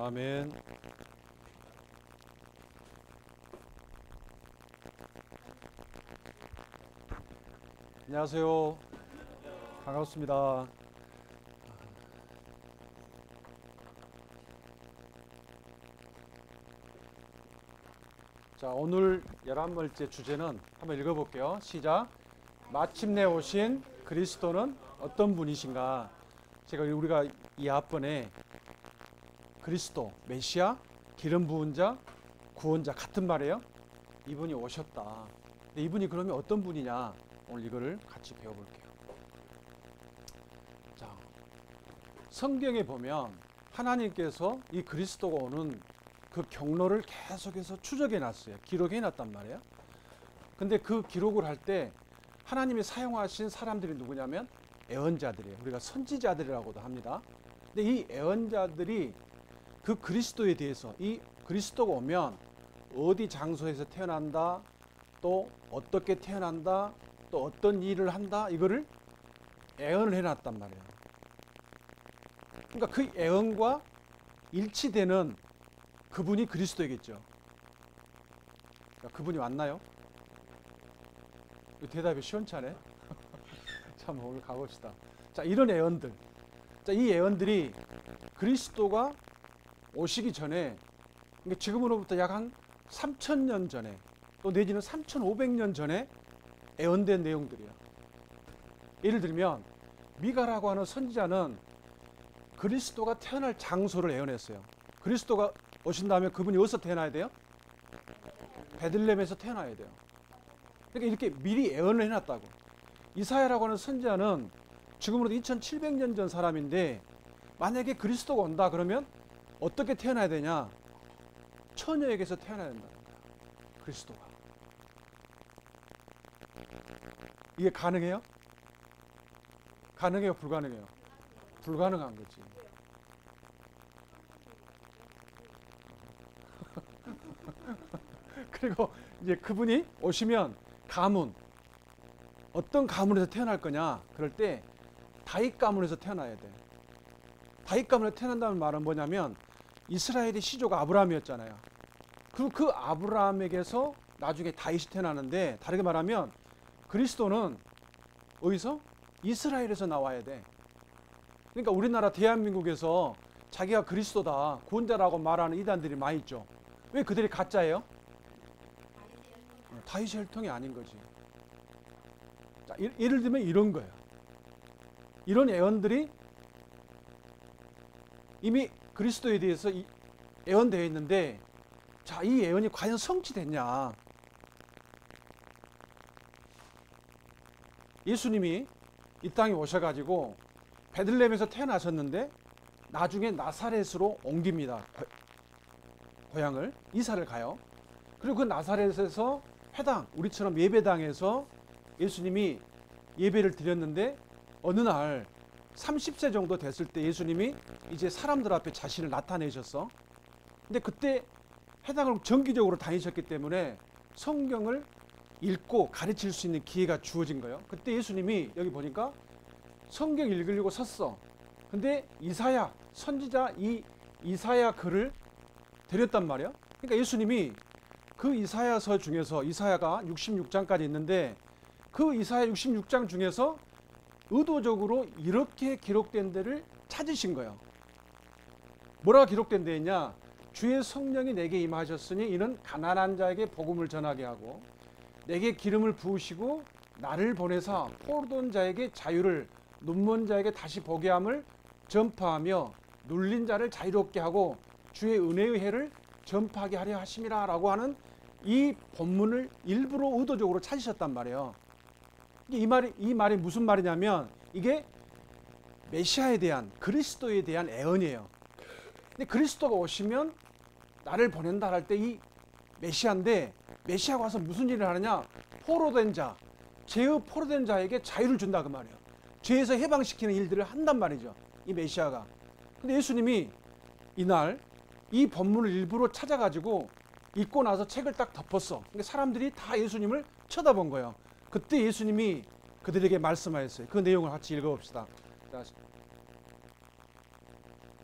아멘. 안녕하세요. 반갑습니다. 자, 오늘 11번째 주제는 한번 읽어볼게요. 시작. 마침내 오신 그리스도는 어떤 분이신가? 우리가 이 앞번에 그리스도, 메시아, 기름 부은 자, 구원자 같은 말이에요. 이분이 오셨다. 근데 이분이 그러면 어떤 분이냐? 오늘 이거를 같이 배워볼게요. 자, 성경에 보면 하나님께서 이 그리스도가 오는 그 경로를 계속해서 추적해 놨어요. 기록해 놨단 말이에요. 근데 그 기록을 할 때 하나님이 사용하신 사람들이 누구냐면 예언자들이에요. 우리가 선지자들이라고도 합니다. 근데 이 예언자들이 그 그리스도에 대해서, 이 그리스도가 오면 어디 장소에서 태어난다, 또 어떻게 태어난다, 또 어떤 일을 한다, 이거를 예언을 해놨단 말이에요. 그러니까 그 예언과 일치되는 그분이 그리스도이겠죠. 그러니까 그분이 맞나요? 대답이 시원찮네. 참, 오늘 가봅시다. 자, 이런 예언들. 자, 이 예언들이 그리스도가 오시기 전에, 그러니까 지금으로부터 약 한 3,000년 전에, 또 내지는 3,500년 전에 예언된 내용들이야. 예를 들면 미가라고 하는 선지자는 그리스도가 태어날 장소를 예언했어요. 그리스도가 오신다면 그분이 어디서 태어나야 돼요? 베들레헴에서 태어나야 돼요. 그러니까 이렇게 미리 예언을 해놨다고. 이사야라고 하는 선지자는 지금으로부터 2700년 전 사람인데, 만약에 그리스도가 온다 그러면 어떻게 태어나야 되냐? 처녀에게서 태어나야 된다. 그리스도가. 이게 가능해요? 가능해요? 불가능해요? 불가능한 거지. 그리고 이제 그분이 오시면 가문, 어떤 가문에서 태어날 거냐? 그럴 때 다윗 가문에서 태어나야 돼. 다윗 가문에서 태어난다는 말은 뭐냐면 이스라엘의 시조가 아브라함이었잖아요. 그리고 그 아브라함에게서 나중에 다윗이 태어나는데, 다르게 말하면 그리스도는 어디서? 이스라엘에서 나와야 돼. 그러니까 우리나라 대한민국에서 자기가 그리스도다, 구원자라고 말하는 이단들이 많이 있죠. 왜 그들이 가짜예요? 다윗의 혈통이 아닌 거지. 자, 예를 들면 이런 거예요. 이런 예언들이 이미 그리스도에 대해서 예언되어 있는데, 자, 이 예언이 과연 성취됐냐? 예수님이 이 땅에 오셔가지고 베들레헴에서 태어나셨는데 나중에 나사렛으로 옮깁니다. 고향을, 이사를 가요. 그리고 그 나사렛에서 회당, 우리처럼 예배당에서 예수님이 예배를 드렸는데, 어느 날 30세 정도 됐을 때 예수님이 이제 사람들 앞에 자신을 나타내셨어. 근데 그때 회당을 정기적으로 다니셨기 때문에 성경을 읽고 가르칠 수 있는 기회가 주어진 거예요. 그때 예수님이 여기 보니까 성경 읽으려고 섰어. 근데 이사야, 선지자 이사야 글을 드렸단 말이야. 그러니까 예수님이 그 이사야서 중에서, 이사야가 66장까지 있는데 그 이사야 66장 중에서 의도적으로 이렇게 기록된 데를 찾으신 거예요. 뭐라고 기록된 데있냐? 주의 성령이 내게 임하셨으니 이는 가난한 자에게 복음을 전하게 하고 내게 기름을 부으시고 나를 보내사 포로된 자에게 자유를, 눈먼 자에게 다시 보게 함을 전파하며 눌린 자를 자유롭게 하고 주의 은혜의 해를 전파하게 하려 하심이라 라고 하는 이 본문을 일부러 의도적으로 찾으셨단 말이에요. 이 말이 무슨 말이냐면 이게 메시아에 대한, 그리스도에 대한 예언이에요. 근데 그리스도가 오시면 나를 보낸다 할 때 이 메시아인데, 메시아가 와서 무슨 일을 하느냐? 포로된 자, 죄의 포로된 자에게 자유를 준다 그 말이에요. 죄에서 해방시키는 일들을 한단 말이죠, 이 메시아가. 근데 예수님이 이날 이 본문을 일부러 찾아가지고 읽고 나서 책을 딱 덮었어. 그러니까 사람들이 다 예수님을 쳐다본 거예요. 그때 예수님이 그들에게 말씀하셨어요. 그 내용을 같이 읽어봅시다. 자,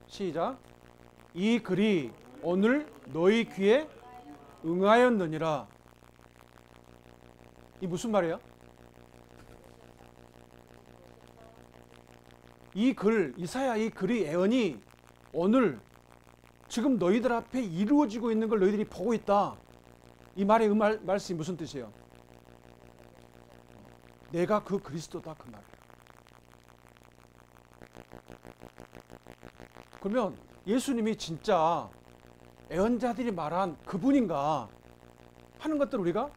시작. 이 글이 오늘 너희 귀에 응하였느니라. 이 무슨 말이에요? 이 글, 이사야 이 글이 예언이 오늘 지금 너희들 앞에 이루어지고 있는 걸 너희들이 보고 있다. 이 말의 말씀이 무슨 뜻이에요? 내가 그 그리스도다 그 말이에요. 그러면 예수님이 진짜 예언자들이 말한 그분인가 하는 것들을 우리가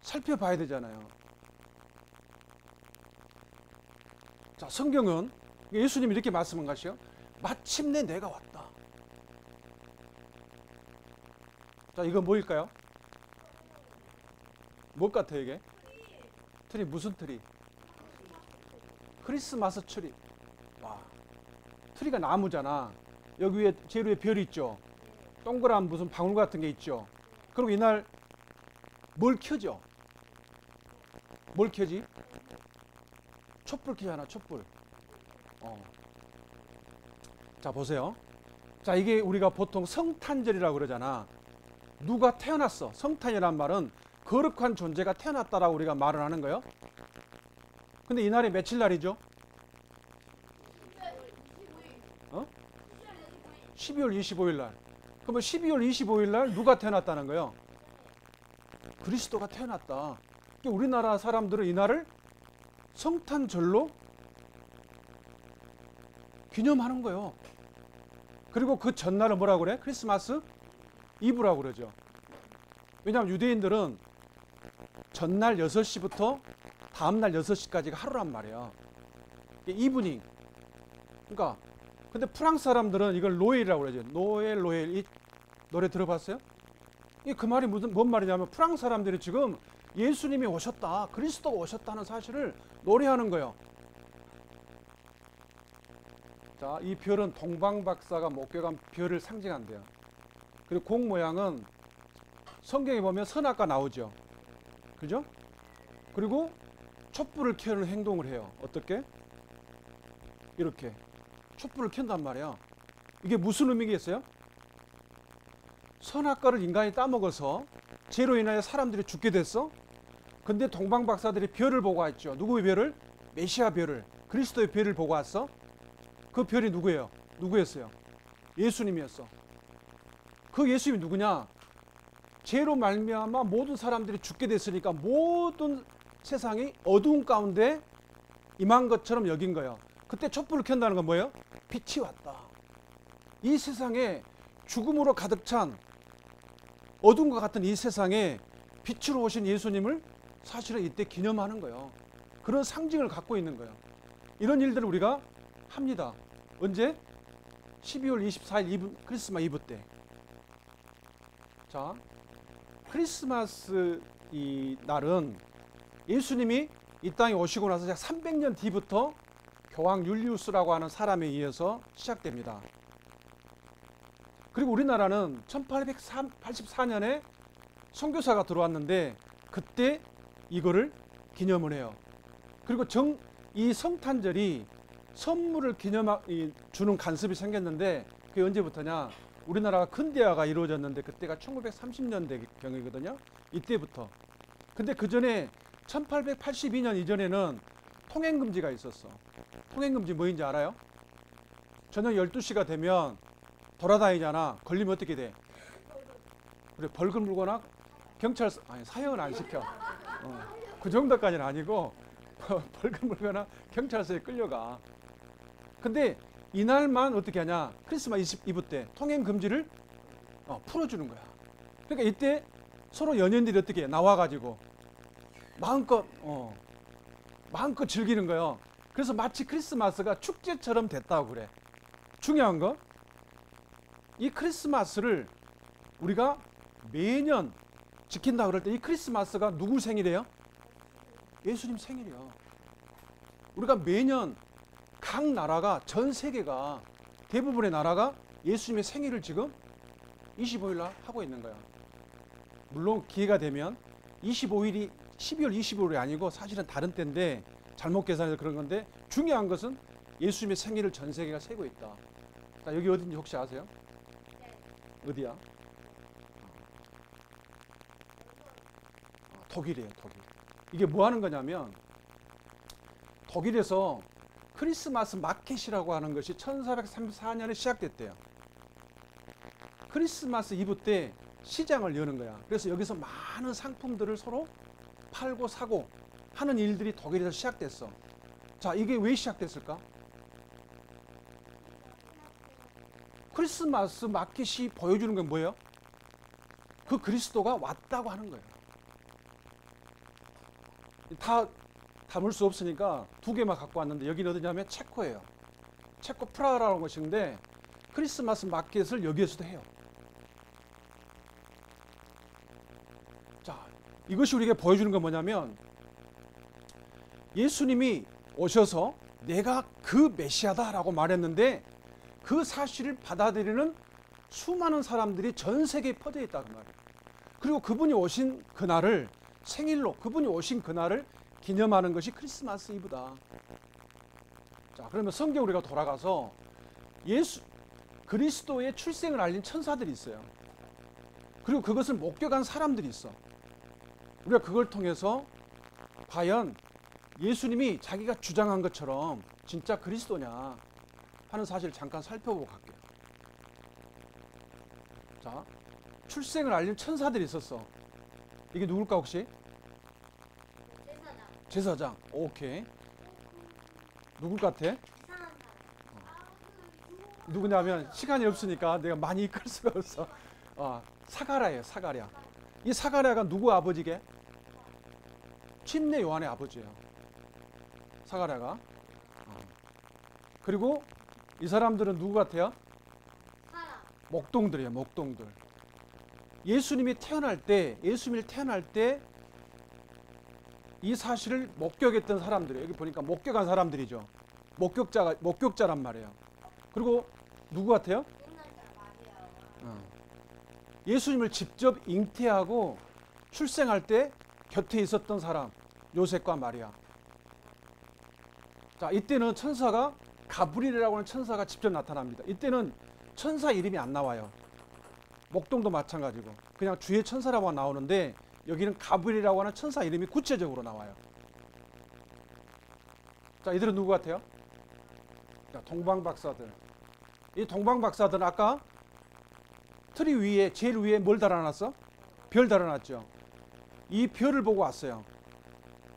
살펴봐야 되잖아요. 자, 성경은 예수님이 이렇게 말씀한 것이요. 마침내 내가 왔다. 자, 이거 뭐일까요? 뭘 같아요 이게? 트리, 무슨 트리? 크리스마스 트리. 와, 트리가 나무잖아. 여기 위에 제일 위에 별이 있죠. 동그란 무슨 방울 같은 게 있죠. 그리고 이날 뭘 켜죠? 뭘 켜지? 촛불 켜잖아, 촛불. 자, 보세요. 자, 이게 우리가 보통 성탄절이라고 그러잖아. 누가 태어났어. 성탄이란 말은 거룩한 존재가 태어났다라고 우리가 말을 하는 거예요. 근데 이날이 며칠 날이죠? 12월 25일 날. 그러면 12월 25일 날 누가 태어났다는 거예요? 그리스도가 태어났다. 우리나라 사람들은 이날을 성탄절로 기념하는 거예요. 그리고 그 전날은 뭐라고 그래? 크리스마스 이브라고 그러죠. 왜냐하면 유대인들은 전날 6시부터 다음날 6시까지가 하루란 말이에요. 이브닝. 그러니까 근데 프랑스 사람들은 이걸 노엘이라고 그러죠. 노엘. 이 노래 들어봤어요? 그 말이 뭔 말이냐면 프랑스 사람들이 지금 예수님이 오셨다, 그리스도가 오셨다는 사실을 노래하는 거예요. 자, 이 별은 동방박사가 목격한 별을 상징한대요. 그리고 공 모양은 성경에 보면 선악과 나오죠. 그죠? 그리고 촛불을 켜는 행동을 해요. 어떻게? 이렇게 촛불을 켠단 말이야. 이게 무슨 의미겠어요? 선악과를 인간이 따먹어서 죄로 인하여 사람들이 죽게 됐어. 근데 동방박사들이 별을 보고 왔죠. 누구의 별을? 메시아 별을, 그리스도의 별을 보고 왔어. 그 별이 누구예요? 누구였어요? 예수님이었어. 그 예수님이 누구냐? 죄로 말미암아 모든 사람들이 죽게 됐으니까 모든 세상이 어두운 가운데 임한 것처럼 여긴 거예요. 그때 촛불을 켠다는 건 뭐예요? 빛이 왔다. 이 세상에 죽음으로 가득 찬 어두운 것 같은 이 세상에 빛으로 오신 예수님을 사실은 이때 기념하는 거예요. 그런 상징을 갖고 있는 거예요. 이런 일들을 우리가 합니다. 언제? 12월 24일 크리스마스 이브 때. 자, 크리스마스 이 날은 예수님이 이 땅에 오시고 나서 약 300년 뒤부터 교황 율리우스라고 하는 사람에 의해서 시작됩니다. 그리고 우리나라는 1884년에 선교사가 들어왔는데 그때 이거를 기념을 해요. 그리고 이 성탄절이 선물을 주는 간섭이 생겼는데 그게 언제부터냐? 우리나라가 근대화가 이루어졌는데 그때가 1930년대 경이거든요. 이때부터. 근데 그 전에 1882년 이전에는 통행금지가 있었어. 통행금지 뭐인지 알아요? 저녁 12시가 되면 돌아다니잖아. 걸리면 어떻게 돼? 그래, 벌금 물거나 경찰서, 아니, 사형은 안 시켜. 그 정도까지는 아니고 벌금 물거나 경찰서에 끌려가. 근데 이날만 어떻게 하냐? 크리스마스 이브 때 통행금지를 풀어주는 거야. 그러니까 이때 서로 연인들이 어떻게 해? 나와가지고 마음껏 즐기는 거예요. 그래서 마치 크리스마스가 축제처럼 됐다고 그래. 중요한 거, 이 크리스마스를 우리가 매년 지킨다 그럴 때 이 크리스마스가 누구 생일이에요? 예수님 생일이요. 우리가 매년 각 나라가, 전 세계가, 대부분의 나라가 예수님의 생일을 지금 25일 날 하고 있는 거야. 물론 기회가 되면 25일이 12월 25일이 아니고 사실은 다른 때인데 잘못 계산해서 그런 건데 중요한 것은 예수님의 생일을 전 세계가 세고 있다. 자, 여기 어딘지 혹시 아세요? 어디야? 독일이에요, 독일. 이게 뭐 하는 거냐면 독일에서 크리스마스 마켓이라고 하는 것이 1434년에 시작됐대요. 크리스마스 이브 때 시장을 여는 거야. 그래서 여기서 많은 상품들을 서로 팔고 사고 하는 일들이 독일에서 시작됐어. 자, 이게 왜 시작됐을까? 크리스마스 마켓이 보여주는 건 뭐예요? 그 그리스도가 왔다고 하는 거예요. 다 담을 수 없으니까 두 개만 갖고 왔는데 여기는 어디냐면 체코예요. 체코 프라하라는 곳인데 크리스마스 마켓을 여기에서도 해요. 자, 이것이 우리에게 보여주는 건 뭐냐면 예수님이 오셔서 내가 그 메시아다라고 말했는데 그 사실을 받아들이는 수많은 사람들이 전 세계에 퍼져 있다는 말이에요. 그리고 그분이 오신 그날을 생일로 그분이 오신 그날을 기념하는 것이 크리스마스 이브다. 자, 그러면 성경 우리가 돌아가서 그리스도의 출생을 알린 천사들이 있어요. 그리고 그것을 목격한 사람들이 있어. 우리가 그걸 통해서 과연 예수님이 자기가 주장한 것처럼 진짜 그리스도냐 하는 사실을 잠깐 살펴보고 갈게요. 자, 출생을 알린 천사들이 있었어. 이게 누굴까 혹시? 제사장. 오케이. 누굴 같아? 누구냐면 시간이 없으니까 내가 많이 이끌 수가 없어. 사가랴예요, 사가랴. 이 사가랴가 누구 아버지게? 침례 요한의 아버지예요. 사가랴가. 그리고 이 사람들은 누구 같아요? 목동들이에요, 목동들. 예수님이 태어날 때 이 사실을 목격했던 사람들이에요. 여기 보니까 목격한 사람들이죠. 목격자란 말이에요. 그리고 누구 같아요? 예수님을 직접 잉태하고 출생할 때 곁에 있었던 사람, 요셉과 마리아. 자, 이때는 천사가 가브리엘이라고 하는 천사가 직접 나타납니다. 이때는 천사 이름이 안 나와요. 목동도 마찬가지고 그냥 주의 천사라고 나오는데 여기는 가브리엘이라고 하는 천사 이름이 구체적으로 나와요. 자, 이들은 누구 같아요? 자, 동방박사들. 이 동방박사들은 아까 트리 위에 제일 위에 뭘 달아놨어? 별 달아놨죠. 이 별을 보고 왔어요.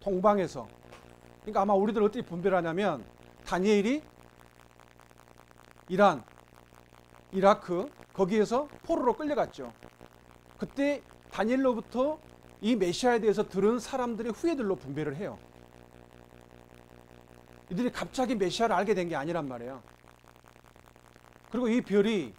동방에서. 그러니까 아마 우리들 어떻게 분별하냐면 다니엘이 이란, 이라크 거기에서 포로로 끌려갔죠. 그때 다니엘로부터 이 메시아에 대해서 들은 사람들의 후예들로 분별을 해요. 이들이 갑자기 메시아를 알게 된 게 아니란 말이에요. 그리고 이 별이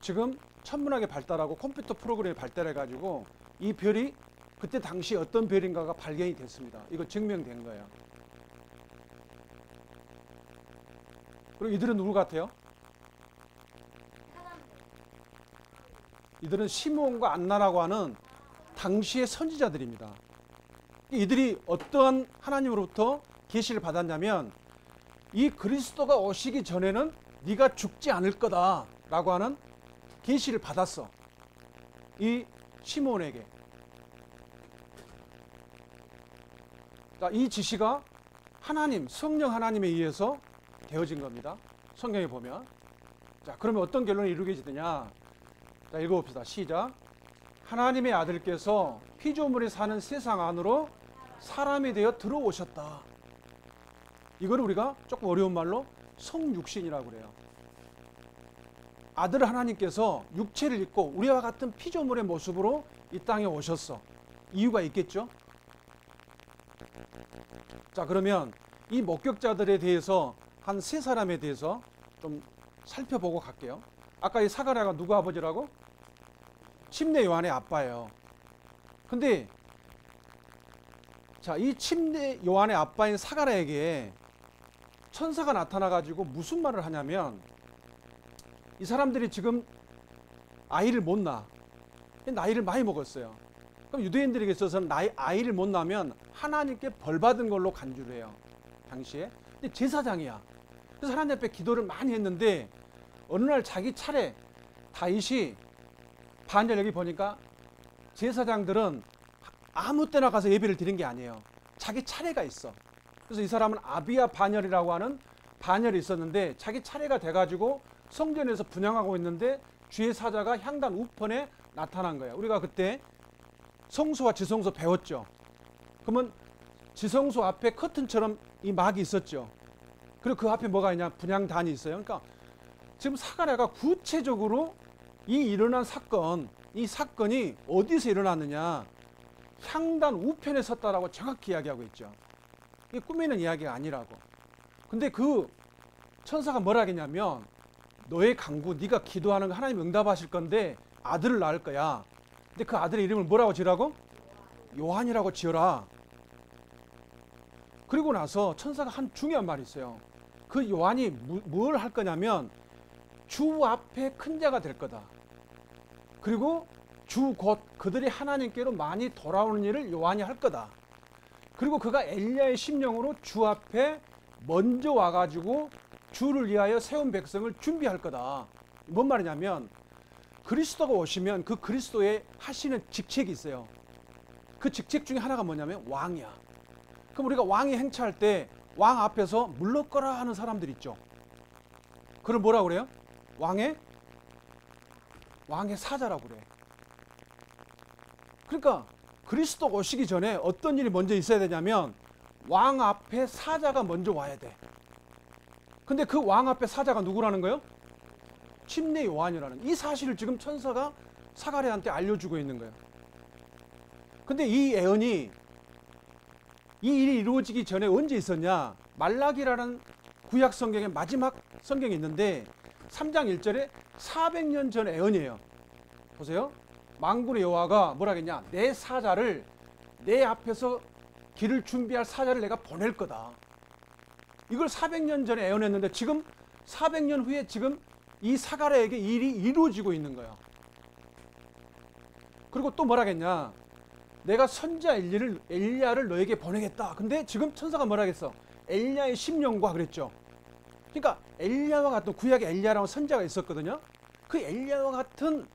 지금 천문학이 발달하고 컴퓨터 프로그램이 발달해가지고 이 별이 그때 당시 어떤 별인가가 발견이 됐습니다. 이거 증명된 거예요. 그리고 이들은 누구 같아요? 이들은 시므온과 안나라고 하는 당시의 선지자들입니다. 이들이 어떠한 하나님으로부터 계시를 받았냐면 이 그리스도가 오시기 전에는 네가 죽지 않을 거다라고 하는 계시를 받았어. 이 시므온에게. 자, 이 지시가 하나님, 성령 하나님에 의해서 되어진 겁니다. 성경에 보면. 자, 그러면 어떤 결론을 이루게 되느냐? 자, 읽어봅시다. 시작. 하나님의 아들께서 피조물이 사는 세상 안으로 사람이 되어 들어오셨다. 이걸 우리가 조금 어려운 말로 성육신이라고 그래요. 아들 하나님께서 육체를 입고 우리와 같은 피조물의 모습으로 이 땅에 오셨어. 이유가 있겠죠? 자, 그러면 이 목격자들에 대해서 한 세 사람에 대해서 좀 살펴보고 갈게요. 아까 이 사가랴가 누구 아버지라고? 침례 요한의 아빠예요. 근데 자, 이 침례 요한의 아빠인 사가랴에게 천사가 나타나가지고 무슨 말을 하냐면 이 사람들이 지금 아이를 못 낳아. 나이를 많이 먹었어요. 그럼 유대인들에게 있어서는 아이를 못 낳으면 하나님께 벌받은 걸로 간주를 해요. 당시에. 근데 제사장이야. 그래서 하나님 앞에 기도를 많이 했는데 어느 날 자기 차례, 다윗이 반절 여기 보니까 제사장들은 아무 때나 가서 예배를 드린 게 아니에요. 자기 차례가 있어. 그래서 이 사람은 아비야 반열이라고 하는 반열이 있었는데 자기 차례가 돼가지고 성전에서 분향하고 있는데 주의 사자가 향단 우편에 나타난 거예요. 우리가 그때 성소와 지성소 배웠죠. 그러면 지성소 앞에 커튼처럼 이 막이 있었죠. 그리고 그 앞에 뭐가 있냐? 분향단이 있어요. 그러니까 지금 사가랴가 구체적으로 이 일어난 사건, 이 사건이 어디서 일어났느냐? 향단 우편에 섰다라고 정확히 이야기하고 있죠. 이게 꾸미는 이야기가 아니라고. 근데 그 천사가 뭐라 하겠냐면 너의 강구, 네가 기도하는 거 하나님 응답하실 건데 아들을 낳을 거야. 근데 그 아들의 이름을 뭐라고 지으라고? 요한이라고 지어라. 그리고 나서 천사가 한 중요한 말이 있어요. 그 요한이 뭘 할 거냐면 주 앞에 큰 자가 될 거다. 그리고 주 곧 그들이 하나님께로 많이 돌아오는 일을 요한이 할 거다. 그리고 그가 엘리야의 심령으로 주 앞에 먼저 와가지고 주를 위하여 세운 백성을 준비할 거다. 뭔 말이냐면 그리스도가 오시면 그 그리스도의 하시는 직책이 있어요. 그 직책 중에 하나가 뭐냐면 왕이야. 그럼 우리가 왕이 행차할 때 왕 앞에서 물러거라 하는 사람들 있죠. 그걸 뭐라고 그래요? 왕의 사자라고 그래. 그러니까 그리스도 오시기 전에 어떤 일이 먼저 있어야 되냐면 왕 앞에 사자가 먼저 와야 돼. 근데 그 왕 앞에 사자가 누구라는 거예요? 침례 요한이라는, 이 사실을 지금 천사가 사가랴한테 알려주고 있는 거예요. 근데 이 예언이, 이 일이 이루어지기 전에 언제 있었냐? 말라기라는 구약 성경의 마지막 성경이 있는데 3장 1절에 400년 전 예언이에요. 보세요. 만군의 여호와가 뭐라 했냐? 내 사자를, 내 앞에서 길을 준비할 사자를 내가 보낼 거다. 이걸 400년 전에 예언했는데 지금 400년 후에 지금 이 사가랴에게 일이 이루어지고 있는 거예요. 그리고 또 뭐라 했냐? 내가 선지자 엘리야를 너에게 보내겠다. 근데 지금 천사가 뭐라 했어? 엘리야의 심령과 그랬죠. 그러니까 엘리야와 같은, 구약에 엘리야라는 선지자가 있었거든요. 그 엘리야와 같은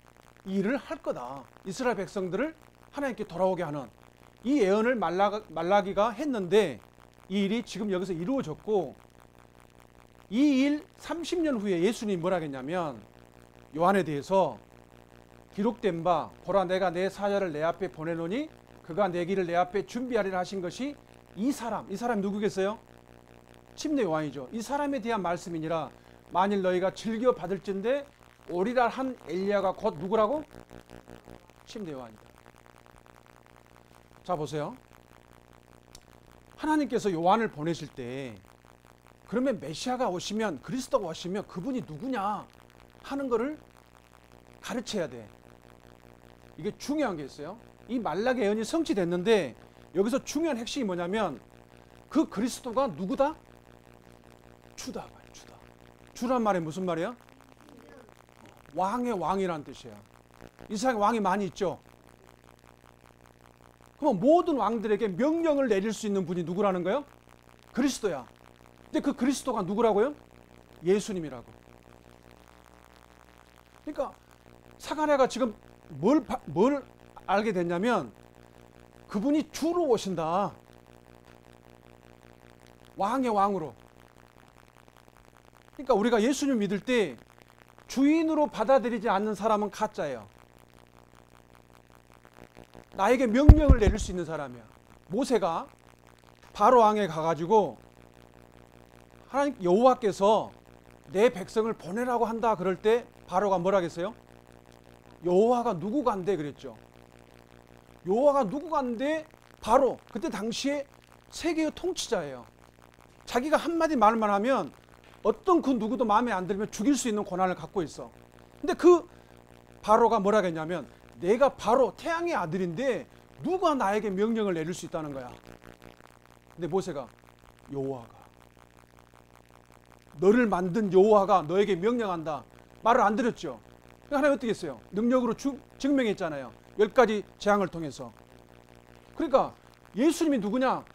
일을 할 거다. 이스라엘 백성들을 하나님께 돌아오게 하는 이 예언을 말라기가 했는데 이 일이 지금 여기서 이루어졌고, 이 일 30년 후에 예수님이 뭐라 했냐면 요한에 대해서 기록된 바 보라 내가 내 사자를 내 앞에 보내노니 그가 내 길을 내 앞에 준비하리라 하신 것이 이 사람이 누구겠어요? 침례 요한이죠. 이 사람에 대한 말씀이니라. 만일 너희가 즐겨 받을진대 오리라 한 엘리야가 곧 누구라고? 침례 요한이다. 자 보세요. 하나님께서 요한을 보내실 때 그러면 메시아가 오시면, 그리스도가 오시면 그분이 누구냐 하는 거를 가르쳐야 돼. 이게 중요한 게 있어요. 이 말라기 예언이 성취됐는데 여기서 중요한 핵심이 뭐냐면 그 그리스도가 누구다? 주다. 주란 말이 무슨 말이야? 왕의 왕이라는 뜻이에요. 이 세상에 왕이 많이 있죠. 그럼 모든 왕들에게 명령을 내릴 수 있는 분이 누구라는 거예요? 그리스도야. 근데 그 그리스도가 누구라고요? 예수님이라고. 그러니까 사가랴가 지금 뭘 알게 됐냐면 그분이 주로 오신다. 왕의 왕으로. 그러니까 우리가 예수님 믿을 때 주인으로 받아들이지 않는 사람은 가짜예요. 나에게 명령을 내릴 수 있는 사람이야. 모세가 바로 왕에 가가지고 하나님 여호와께서 내 백성을 보내라고 한다 그럴 때 바로가 뭐라 했어요? 여호와가 누구간데 그랬죠. 여호와가 누구간데 바로 그때 당시에 세계의 통치자예요. 자기가 한마디 말만 하면 어떤 그 누구도 마음에 안 들면 죽일 수 있는 권한을 갖고 있어. 근데 그 바로가 뭐라 했냐면 내가 바로 태양의 아들인데 누가 나에게 명령을 내릴 수 있다는 거야. 근데 모세가 여호와가, 너를 만든 여호와가 너에게 명령한다 말을 안 들었죠. 하나님 어떻게 했어요? 능력으로 증명했잖아요. 10가지 재앙을 통해서. 그러니까 예수님이 누구냐?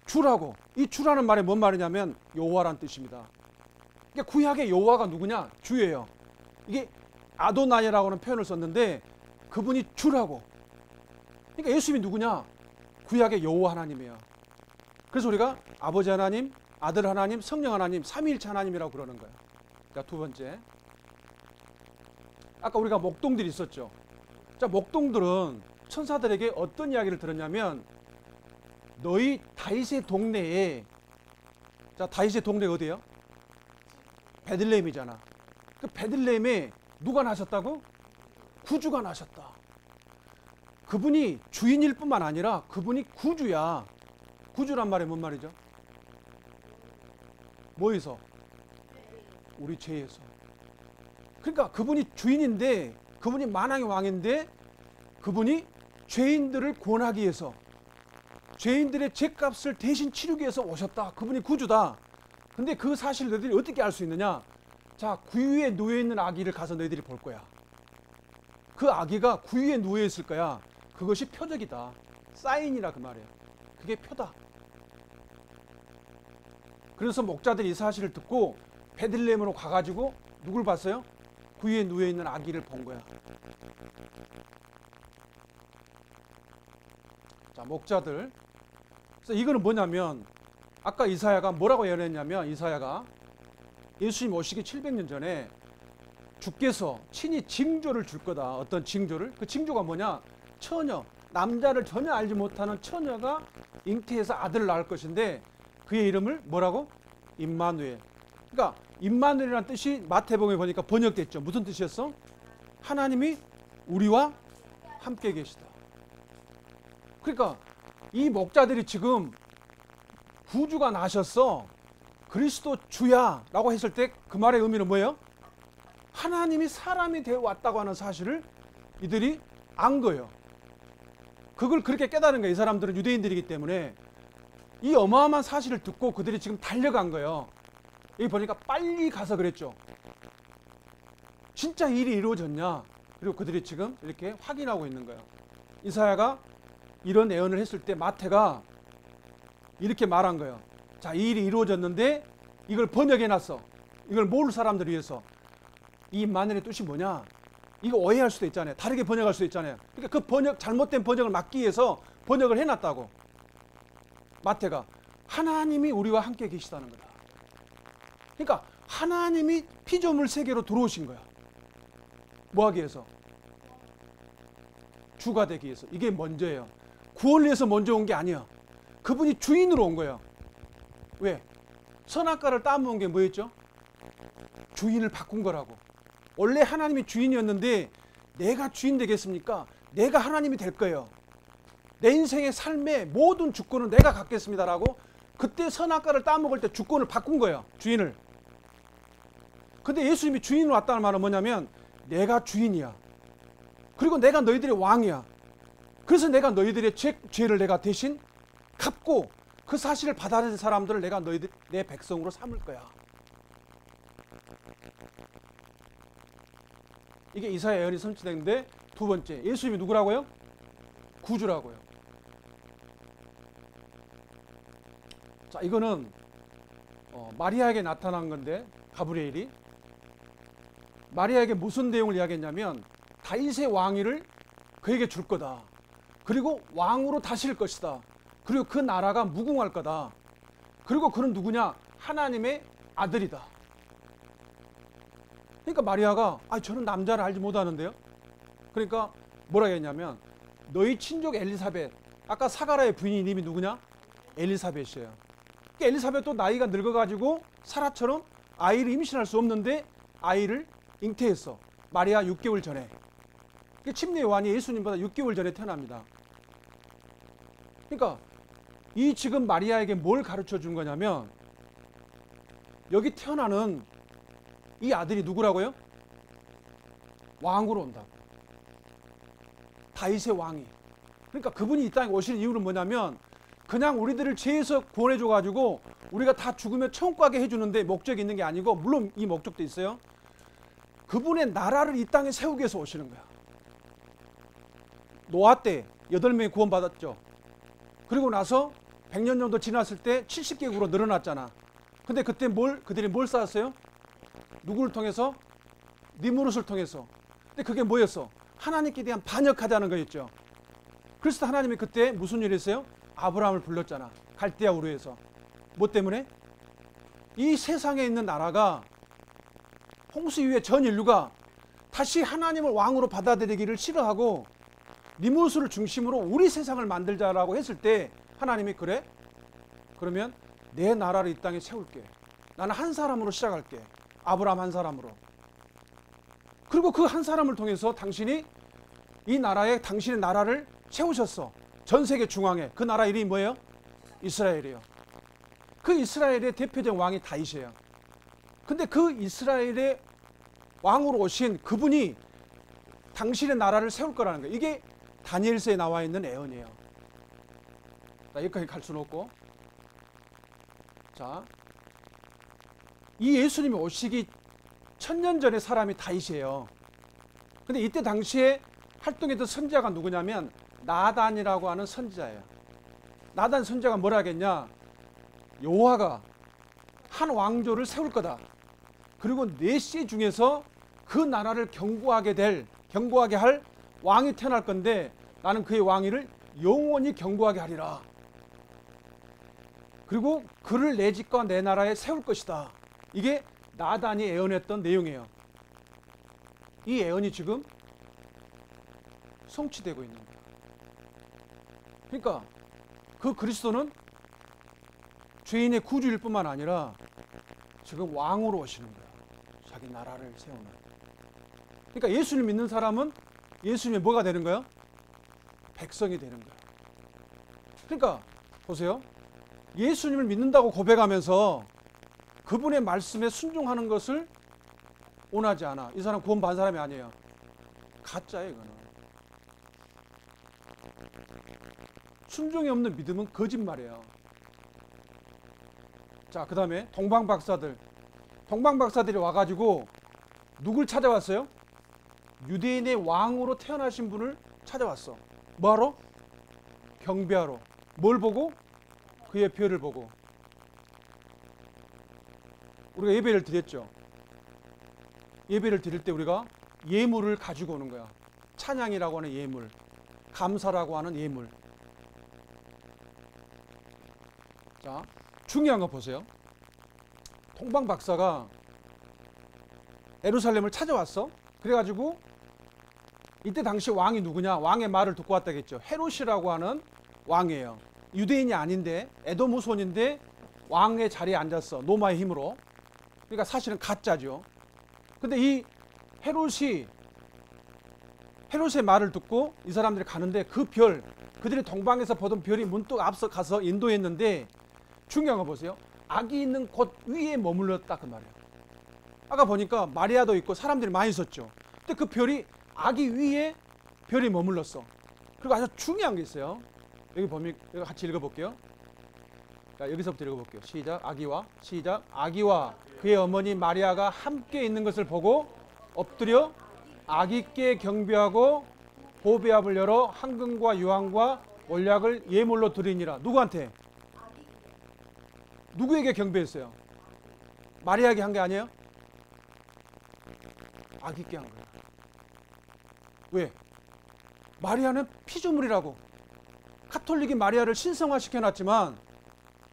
주라고. 이 주라는 말이 뭔 말이냐면 여호와란 뜻입니다. 그러니까 구약의 여호와가 누구냐? 주예요. 이게 아도나이라고 하는 표현을 썼는데 그분이 주라고. 그러니까 예수님이 누구냐? 구약의 여호와 하나님이에요. 그래서 우리가 아버지 하나님, 아들 하나님, 성령 하나님, 삼위일체 하나님이라고 그러는 거예요. 자, 두 번째. 아까 우리가 목동들이 있었죠. 자, 목동들은 천사들에게 어떤 이야기를 들었냐면 너희 다윗의 동네에, 자, 다윗의 동네가 어디예요? 베들레헴이잖아. 그 베들레헴에 누가 나셨다고? 구주가 나셨다. 그분이 주인일 뿐만 아니라 그분이 구주야. 구주란 말이 뭔 말이죠? 뭐에서? 우리 죄에서. 그러니까 그분이 주인인데, 그분이 만왕의 왕인데, 그분이 죄인들을 구원하기 위해서, 죄인들의 죄값을 대신 치르기 위해서 오셨다. 그분이 구주다. 근데 그 사실을 너희들이 어떻게 알 수 있느냐? 자, 구유에 누워있는 아기를 가서 너희들이 볼 거야. 그 아기가 구유에 누워있을 거야. 그것이 표적이다. 사인이라 그 말이에요. 그게 표다. 그래서 목자들이 이 사실을 듣고 베들레헴으로 가가지고 누굴 봤어요? 구유에 누워있는 아기를 본 거야. 자, 목자들. 그래서 이거는 뭐냐면 아까 이사야가 뭐라고 예언했냐면, 이사야가 예수님 오시기 700년 전에 주께서 친히 징조를 줄 거다. 어떤 징조를? 그 징조가 뭐냐? 처녀, 남자를 전혀 알지 못하는 처녀가 잉태해서 아들을 낳을 것인데 그의 이름을 뭐라고? 임마누엘. 그러니까 임마누엘이라는 뜻이 마태복음에 보니까 번역됐죠. 무슨 뜻이었어? 하나님이 우리와 함께 계시다. 그러니까 이 목자들이 지금 구주가 나셨어, 그리스도 주야 라고 했을 때 그 말의 의미는 뭐예요? 하나님이 사람이 되어 왔다고 하는 사실을 이들이 안 거예요. 그걸 그렇게 깨달은 거예요. 이 사람들은 유대인들이기 때문에. 이 어마어마한 사실을 듣고 그들이 지금 달려간 거예요. 여기 보니까 빨리 가서 그랬죠. 진짜 일이 이루어졌냐? 그리고 그들이 지금 이렇게 확인하고 있는 거예요. 이사야가 이런 예언을 했을 때 마태가 이렇게 말한 거예요. 자, 이 일이 이루어졌는데 이걸 번역해놨어. 이걸 모를 사람들을 위해서. 이 임마누엘의 뜻이 뭐냐? 이거 오해할 수도 있잖아요. 다르게 번역할 수도 있잖아요. 그러니까 그 번역, 잘못된 번역을 막기 위해서 번역을 해놨다고. 마태가 하나님이 우리와 함께 계시다는 거다. 그러니까 하나님이 피조물 세계로 들어오신 거야. 뭐 하기 위해서? 주가 되기 위해서. 이게 먼저예요. 구원을 위해서 먼저 온 게 아니야. 그분이 주인으로 온 거예요. 왜? 선악과를 따먹은 게 뭐였죠? 주인을 바꾼 거라고. 원래 하나님이 주인이었는데 내가 주인 되겠습니까? 내가 하나님이 될 거예요. 내 인생의 삶의 모든 주권은 내가 갖겠습니다라고 그때 선악과를 따먹을 때 주권을 바꾼 거예요. 주인을. 근데 예수님이 주인으로 왔다는 말은 뭐냐면 내가 주인이야. 그리고 내가 너희들의 왕이야. 그래서 내가 너희들의 죄를 내가 대신 갚고 그 사실을 받아들인 사람들을 내가 너희들 내 백성으로 삼을 거야. 이게 이사야 예언이 성취됐는데, 두 번째, 예수님이 누구라고요? 구주라고요. 자, 이거는 마리아에게 나타난 건데, 가브리엘이 마리아에게 무슨 내용을 이야기했냐면 다윗의 왕위를 그에게 줄 거다. 그리고 왕으로 다스릴 것이다. 그리고 그 나라가 무궁할 거다. 그리고 그는 누구냐? 하나님의 아들이다. 그러니까 마리아가 저는 남자를 알지 못하는데요. 그러니까 뭐라고 했냐면 너희 친족 엘리사벳, 아까 사가라의 부인이 이름이 누구냐? 엘리사벳이에요. 그러니까 엘리사벳도 나이가 늙어가지고 사라처럼 아이를 임신할 수 없는데 아이를 잉태했어. 마리아 6개월 전에. 침례 요한이 예수님보다 6개월 전에 태어납니다. 그러니까 이 지금 마리아에게 뭘 가르쳐 준 거냐면 여기 태어나는 이 아들이 누구라고요? 왕으로 온다. 다윗의 왕이. 그러니까 그분이 이 땅에 오시는 이유는 뭐냐면 그냥 우리들을 죄에서 구원해 줘가지고 우리가 다 죽으면 천국 가게 해주는데 목적이 있는 게 아니고, 물론 이 목적도 있어요. 그분의 나라를 이 땅에 세우기 위해서 오시는 거야. 노아 때 8명이 구원받았죠. 그리고 나서 100년 정도 지났을 때 70개국으로 늘어났잖아. 근데 그때 그들이 뭘 쌓았어요? 누구를 통해서? 니무롯을 통해서. 근데 그게 뭐였어? 하나님께 대한 반역하자는 거였죠. 그래서 하나님이 그때 무슨 일을 했어요? 아브라함을 불렀잖아. 갈대아 우르에서. 뭐 때문에? 이 세상에 있는 나라가 홍수 이후에 전 인류가 다시 하나님을 왕으로 받아들이기를 싫어하고 니무롯을 중심으로 우리 세상을 만들자라고 했을 때 하나님이 그래? 그러면 내 나라를 이 땅에 세울게. 나는 한 사람으로 시작할게. 아브라함 한 사람으로. 그리고 그 한 사람을 통해서 당신이 이 나라에 당신의 나라를 세우셨어. 전 세계 중앙에. 그 나라 이름이 뭐예요? 이스라엘이에요. 그 이스라엘의 대표적 왕이 다윗이에요. 근데 그 이스라엘의 왕으로 오신 그분이 당신의 나라를 세울 거라는 거예요. 이게 다니엘서에 나와 있는 예언이에요. 자, 여기까지 갈 수는 없고. 자, 이 예수님이 오시기 1000년 전의 사람이 다윗이에요. 근데 이때 당시에 활동했던 선지자가 누구냐면 나단이라고 하는 선지자예요. 나단 선지자가 뭐라 하겠냐? 여호와가 한 왕조를 세울 거다. 그리고 네 씨 중에서 그 나라를 경고하게 할 왕이 태어날 건데 나는 그의 왕위를 영원히 경고하게 하리라. 그리고 그를 내 집과 내 나라에 세울 것이다. 이게 나단이 예언했던 내용이에요. 이 예언이 지금 성취되고 있는 거예요. 그러니까 그 그리스도는 죄인의 구주일 뿐만 아니라 지금 왕으로 오시는 거야. 자기 나라를 세우는. 그러니까 예수를 믿는 사람은 예수님의 뭐가 되는 거야? 백성이 되는 거야. 그러니까 보세요. 예수님을 믿는다고 고백하면서 그분의 말씀에 순종하는 것을 원하지 않아. 이 사람 구원 받은 사람이 아니에요. 가짜예요, 이거는. 순종이 없는 믿음은 거짓말이에요. 자, 그 다음에 동방박사들이 와가지고 누굴 찾아왔어요? 유대인의 왕으로 태어나신 분을 찾아왔어. 뭐하러? 경배하러. 뭘 보고? 그의 별을 보고. 우리가 예배를 드렸죠. 예배를 드릴 때 우리가 예물을 가지고 오는 거야. 찬양이라고 하는 예물, 감사라고 하는 예물. 자, 중요한 거 보세요. 동방 박사가 예루살렘을 찾아왔어. 그래가지고 이때 당시 왕이 누구냐? 왕의 말을 듣고 왔다겠죠. 헤롯이라고 하는 왕이에요. 유대인이 아닌데 에돔 후손인데 왕의 자리에 앉았어. 로마의 힘으로. 그러니까 사실은 가짜죠. 근데 이 헤롯의 말을 듣고 이 사람들이 가는데 그 별, 그들이 동방에서 보던 별이 문득 앞서 가서 인도했는데 중요한 거 보세요. 악이 있는 곳 위에 머물렀다 그 말이에요. 아까 보니까 마리아도 있고 사람들이 많이 있었죠. 근데 그 별이 아기 위에 별이 머물렀어. 그리고 아주 중요한 게 있어요. 여기 보면 여기 같이 읽어볼게요. 자, 여기서부터 읽어볼게요. 시작. 아기와 그의 어머니 마리아가 함께 있는 것을 보고 엎드려 아기께 경배하고 보배압을 열어 황금과 유황과 올약을 예물로 드리니라. 누구한테? 누구에게 경배했어요? 마리아에게 한 게 아니에요? 아기께 한 거예요. 왜? 마리아는 피조물이라고. 카톨릭이 마리아를 신성화 시켜놨지만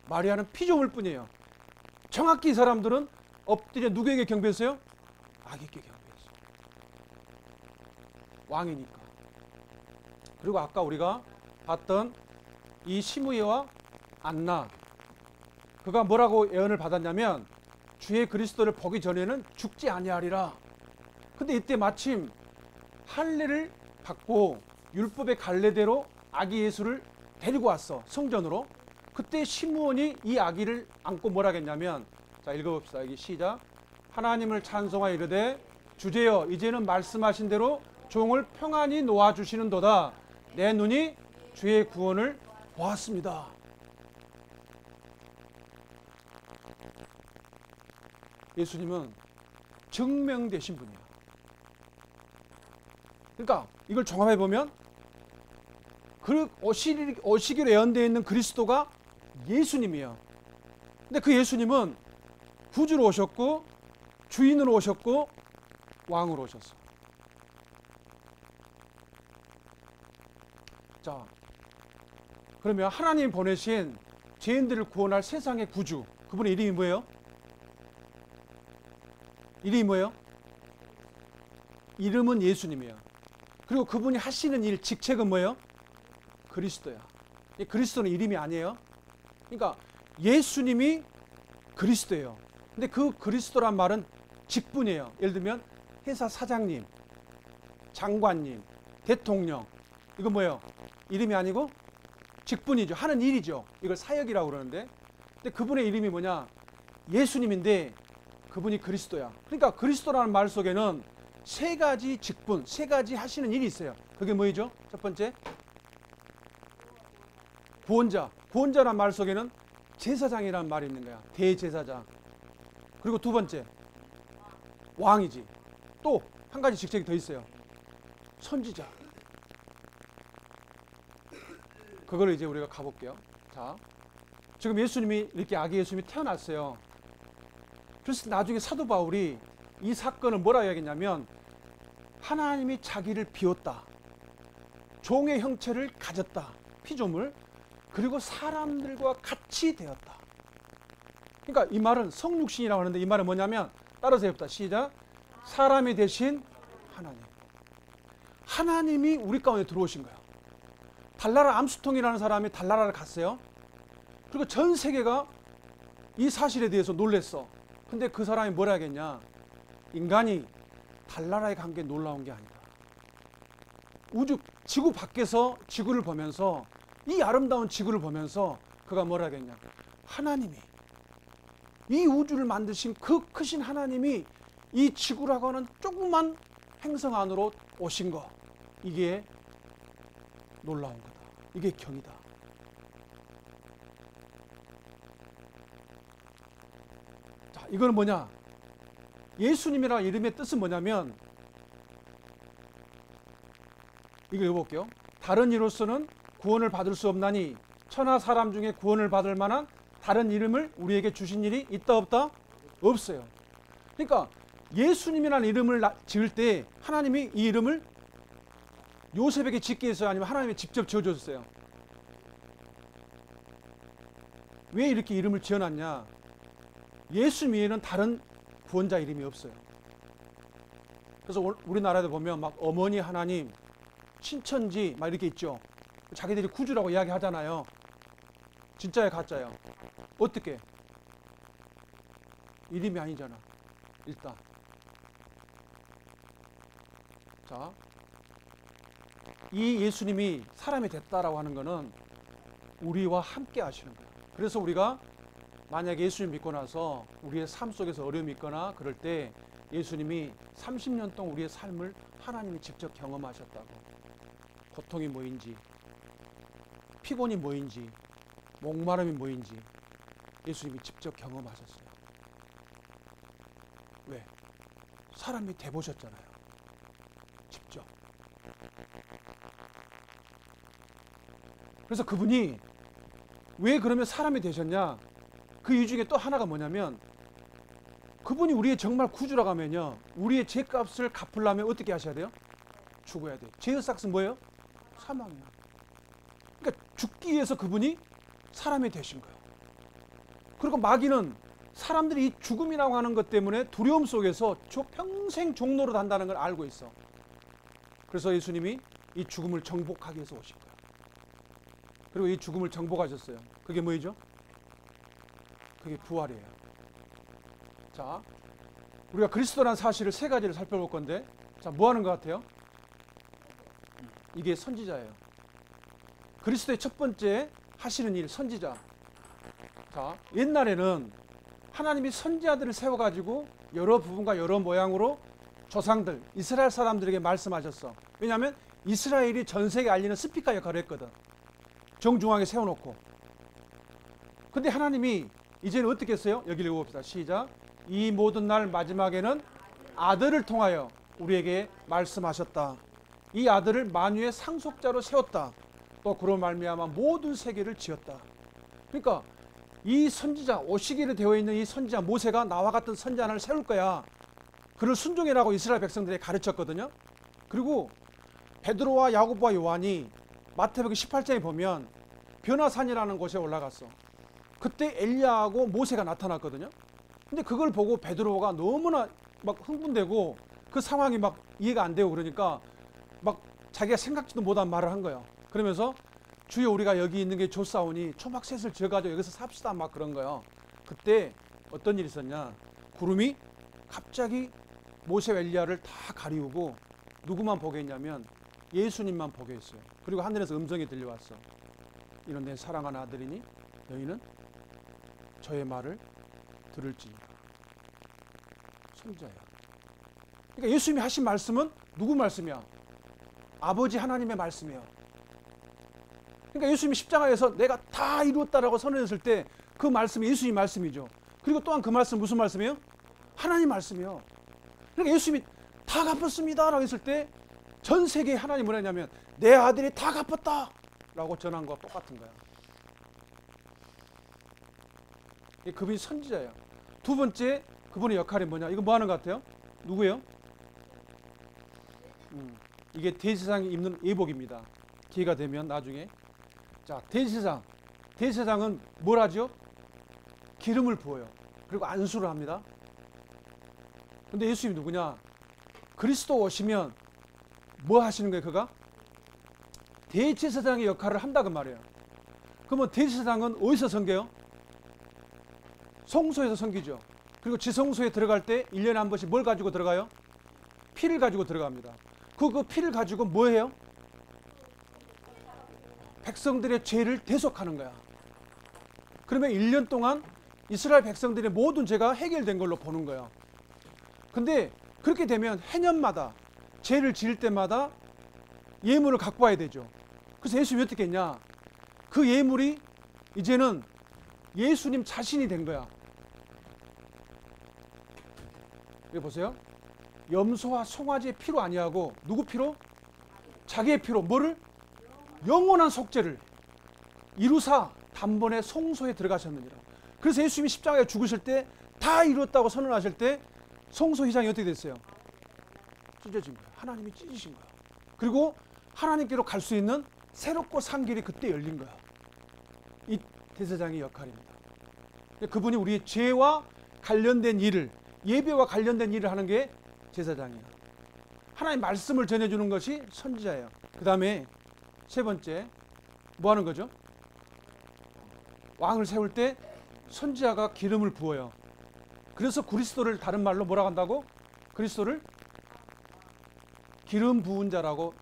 마리아는 피조물 뿐이에요. 정확히 이 사람들은 엎드려 누구에게 경배했어요? 아기께 경배했어요. 왕이니까. 그리고 아까 우리가 봤던 이 시므이와 안나, 그가 뭐라고 예언을 받았냐면 주의 그리스도를 보기 전에는 죽지 아니하리라. 근데 이때 마침 할례를 받고 율법의 갈례대로 아기 예수를 데리고 왔어. 성전으로. 그때 시므온이 이 아기를 안고 뭐라 했냐면, 자, 읽어봅시다. 여기 시작. 하나님을 찬송하여 이르되 주제여 이제는 말씀하신 대로 종을 평안히 놓아주시는도다. 내 눈이 주의 구원을 보았습니다. 예수님은 증명되신 분이야. 그러니까 이걸 종합해보면 그 오시기로 예언되어 있는 그리스도가 예수님이에요. 근데 그 예수님은 구주로 오셨고 주인으로 오셨고 왕으로 오셨어. 자, 그러면 하나님 보내신 죄인들을 구원할 세상의 구주, 그분의 이름이 뭐예요? 이름이 뭐예요? 이름은 예수님이에요. 그리고 그분이 하시는 일, 직책은 뭐예요? 그리스도야. 그리스도는 이름이 아니에요. 그러니까 예수님이 그리스도예요. 근데 그 그리스도란 말은 직분이에요. 예를 들면 회사 사장님, 장관님, 대통령, 이거 뭐예요? 이름이 아니고 직분이죠. 하는 일이죠. 이걸 사역이라고 그러는데, 근데 그분의 이름이 뭐냐? 예수님인데 그분이 그리스도야. 그러니까 그리스도라는 말 속에는 세 가지 직분, 세 가지 하시는 일이 있어요. 그게 뭐죠? 첫 번째, 구원자. 구원자라는 말 속에는 제사장이라는 말이 있는 거야. 대제사장. 그리고 두 번째, 왕이지. 또 한 가지 직책이 더 있어요. 선지자. 그걸 이제 우리가 가볼게요. 자, 지금 예수님이 이렇게 아기 예수님이 태어났어요. 그래서 나중에 사도 바울이 이 사건을 뭐라 이야기했냐면, 하나님이 자기를 비웠다. 종의 형체를 가졌다. 피조물. 그리고 사람들과 같이 되었다. 그러니까 이 말은 성육신이라고 하는데, 이 말은 뭐냐면, 따라서 해봅시다. 시작. 사람이 되신 하나님. 하나님이 우리 가운데 들어오신 거야. 달나라 암스통이라는 사람이 달나라를 갔어요. 그리고 전 세계가 이 사실에 대해서 놀랬어. 근데 그 사람이 뭐라 하겠냐? 인간이 달나라에 간 게 놀라운 게 아니다. 우주, 지구 밖에서 지구를 보면서, 이 아름다운 지구를 보면서 그가 뭐라 하겠냐? 하나님이, 이 우주를 만드신 그 크신 하나님이 이 지구라고 하는 조그만 행성 안으로 오신 거, 이게 놀라운 거다. 이게 경이다. 자, 이거는 뭐냐? 예수님이라는 이름의 뜻은 뭐냐면, 이거 읽어볼게요. 다른 이로서는 구원을 받을 수 없나니 천하 사람 중에 구원을 받을 만한 다른 이름을 우리에게 주신 일이 있다 없다? 없어요. 그러니까 예수님이라는 이름을 지을 때 하나님이 이 이름을 요셉에게 짓게 했어요? 아니면 하나님이 직접 지어줬어요? 왜 이렇게 이름을 지어놨냐? 예수 외에는 다른 구원자 이름이 없어요. 그래서 우리나라에도 보면 막 어머니 하나님, 신천지 막 이렇게 있죠. 자기들이 구주라고 이야기하잖아요. 진짜야 가짜야? 어떻게? 이름이 아니잖아. 일단 자, 이 예수님이 사람이 됐다라고 하는 것은 우리와 함께 하시는 거예요. 그래서 우리가 만약에 예수님 믿고 나서 우리의 삶 속에서 어려움이 있거나 그럴 때 예수님이 30년 동안 우리의 삶을 하나님이 직접 경험하셨다고. 고통이 뭐인지, 피곤이 뭐인지, 목마름이 뭐인지 예수님이 직접 경험하셨어요. 왜? 사람이 돼보셨잖아요. 직접. 그래서 그분이 왜 그러면 사람이 되셨냐? 그 이유 중에 또 하나가 뭐냐면, 그분이 우리의 정말 구주라고 하면요, 우리의 죄값을 갚으려면 어떻게 하셔야 돼요? 죽어야 돼요. 죄의 삭은 뭐예요? 사망이에요. 그러니까 죽기 위해서 그분이 사람이 되신 거예요. 그리고 마귀는 사람들이 이 죽음이라고 하는 것 때문에 두려움 속에서 평생 종로로 단다는 걸 알고 있어. 그래서 예수님이 이 죽음을 정복하기 위해서 오신 거예요. 그리고 이 죽음을 정복하셨어요. 그게 뭐죠? 그게 부활이에요. 자, 우리가 그리스도라는 사실을 세 가지를 살펴볼 건데, 자, 뭐 하는 것 같아요? 이게 선지자예요. 그리스도의 첫 번째 하시는 일, 선지자. 자, 옛날에는 하나님이 선지자들을 세워가지고 여러 부분과 여러 모양으로 조상들, 이스라엘 사람들에게 말씀하셨어. 왜냐하면 이스라엘이 전 세계에 알리는 스피커 역할을 했거든. 정중앙에 세워놓고. 근데 하나님이 이제는 어떻게 했어요? 여기 읽어봅시다. 시작. 이 모든 날 마지막에는 아들을 통하여 우리에게 말씀하셨다. 이 아들을 만유의 상속자로 세웠다. 또 그로 말미암아 모든 세계를 지었다. 그러니까 이 선지자, 오시기로 되어 있는 이 선지자 모세가 나와 같은 선지자 하나를 세울 거야. 그를 순종해라고 이스라엘 백성들에게 가르쳤거든요. 그리고 베드로와 야고보와 요한이 마태복음 18장에 보면 변화산이라는 곳에 올라갔어. 그때 엘리야하고 모세가 나타났거든요. 근데 그걸 보고 베드로가 너무나 막 흥분되고 그 상황이 막 이해가 안 되고 그러니까 막 자기가 생각지도 못한 말을 한 거예요. 그러면서 주여 우리가 여기 있는 게 좋사오니 초막셋을 지어가지고 여기서 삽시다 막 그런 거예요. 그때 어떤 일이 있었냐. 구름이 갑자기 모세와 엘리야를 다 가리우고 누구만 보게 했냐면 예수님만 보게 했어요. 그리고 하늘에서 음성이 들려왔어. 이런 내 사랑하는 아들이니 너희는 저의 말을 들을지니라. 선지자야. 그러니까 예수님이 하신 말씀은 누구 말씀이야? 아버지 하나님의 말씀이에요. 그러니까 예수님이 십자가에서 내가 다 이루었다라고 선언했을 때 그 말씀이 예수님 말씀이죠. 그리고 또한 그 말씀 무슨 말씀이에요? 하나님 말씀이에요. 그러니까 예수님이 다 갚았습니다라고 했을 때 전 세계에 하나님 뭐라 했냐면 내 아들이 다 갚았다라고 전한 거와 똑같은 거야. 그분이 선지자예요. 두 번째 그분의 역할이 뭐냐? 이거 뭐 하는 것 같아요? 누구예요? 이게 대제사장이 입는 예복입니다. 기회가 되면 나중에. 자, 대제사장은 뭘 하죠? 기름을 부어요. 그리고 안수를 합니다. 근데 예수님이 누구냐? 그리스도 오시면 뭐 하시는 거예요? 그가 대제사장의 역할을 한다고 말이에요. 그러면 대제사장은 어디서 섬겨요? 성소에서 섬기죠. 그리고 지성소에 들어갈 때 1년에 한 번씩 뭘 가지고 들어가요? 피를 가지고 들어갑니다. 그 피를 가지고 뭐 해요? 백성들의 죄를 대속하는 거야. 그러면 1년 동안 이스라엘 백성들의 모든 죄가 해결된 걸로 보는 거예요. 근데 그렇게 되면 해년마다 죄를 지을 때마다 예물을 갖고 와야 되죠. 그래서 예수님이 어떻게 했냐? 그 예물이 이제는 예수님 자신이 된 거야. 여기 보세요. 염소와 송아지의 피로 아니하고 누구 피로? 자기의 피로 뭐를? 영원한 속죄를 이루사 단번에 성소에 들어가셨느니라. 그래서 예수님이 십자가에 죽으실 때 다 이루었다고 선언하실 때 성소 휘장이 어떻게 됐어요? 찢어진 거예요. 하나님이 찢으신 거예요. 그리고 하나님께로 갈 수 있는 새롭고 산 길이 그때 열린 거예요. 이 대제사장의 역할입니다. 그분이 우리의 죄와 관련된 일을, 예배와 관련된 일을 하는 게 제사장이에요. 하나님 말씀을 전해주는 것이 선지자예요. 그 다음에 세 번째 뭐 하는 거죠? 왕을 세울 때 선지자가 기름을 부어요. 그래서 그리스도를 다른 말로 뭐라고 한다고? 그리스도를 기름 부은 자라고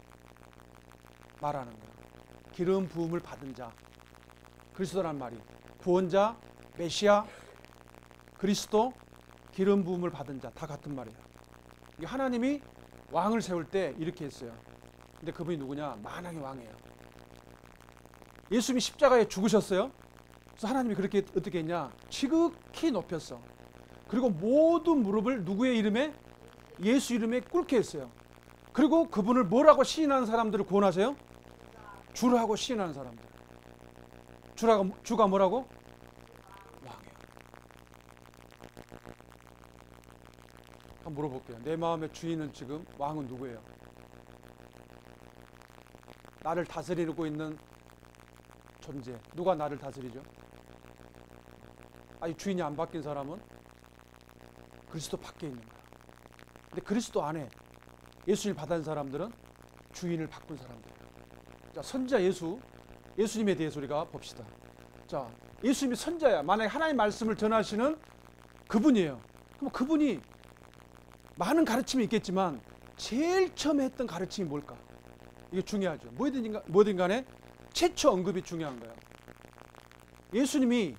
말하는 거예요. 기름 부음을 받은 자. 그리스도란 말이 구원자, 메시아, 그리스도, 기름 부음을 받은 자 다 같은 말이에요. 하나님이 왕을 세울 때 이렇게 했어요. 근데 그분이 누구냐? 만왕의 왕이에요. 예수님이 십자가에 죽으셨어요. 그래서 하나님이 그렇게 어떻게 했냐? 지극히 높였어. 그리고 모든 무릎을 누구의 이름에? 예수 이름에 꿇게 했어요. 그리고 그분을 뭐라고 시인하는 사람들을 구원하세요? 주라고 시인하는 사람들. 주가 뭐라고? 왕이에요. 한번 물어볼게요. 내 마음의 주인은 지금 왕은 누구예요? 나를 다스리고 있는 존재. 누가 나를 다스리죠? 이 주인이 안 바뀐 사람은 그리스도 밖에 있는 거야. 근데 그리스도 안에 예수님을 받은 사람들은 주인을 바꾼 사람들이에요. 자, 선지자 예수님에 대해서 우리가 봅시다. 자, 예수님이 선지자야. 만약에 하나님의 말씀을 전하시는 그분이에요. 그럼 그분이 많은 가르침이 있겠지만 제일 처음에 했던 가르침이 뭘까? 이게 중요하죠. 뭐든 간에 최초 언급이 중요한 거예요. 예수님이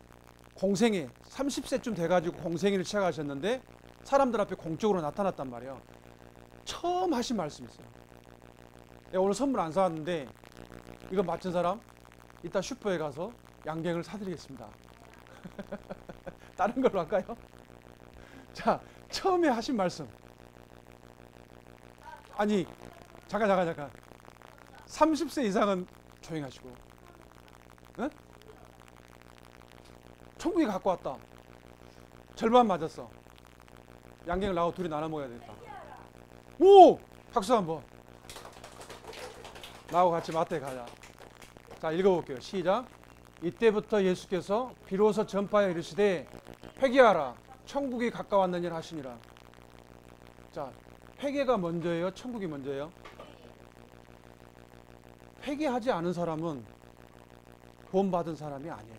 공생애 30세쯤 돼가지고 공생애를 시작하셨는데 사람들 앞에 공적으로 나타났단 말이에요. 처음 하신 말씀이 있어요. 내가 오늘 선물 안 사왔는데 이거 맞춘 사람 이따 슈퍼에 가서 양갱을 사드리겠습니다. 다른 걸로 할까요? 자, 처음에 하신 말씀. 아니, 잠깐. 30세 이상은 조용히 하시고. 응? 천국에 갖고 왔다. 절반 맞았어. 양갱을 나하고 둘이 나눠 먹어야 되겠다. 오! 박수 한번. 나하고 같이 마트에 가자. 자, 읽어볼게요. 시작. 이때부터 예수께서 비로소 전파하여 이르시되 회개하라 천국이 가까웠느니라 하시니라. 자, 회개가 먼저예요? 천국이 먼저예요? 회개하지 않은 사람은 구원받은 사람이 아니에요.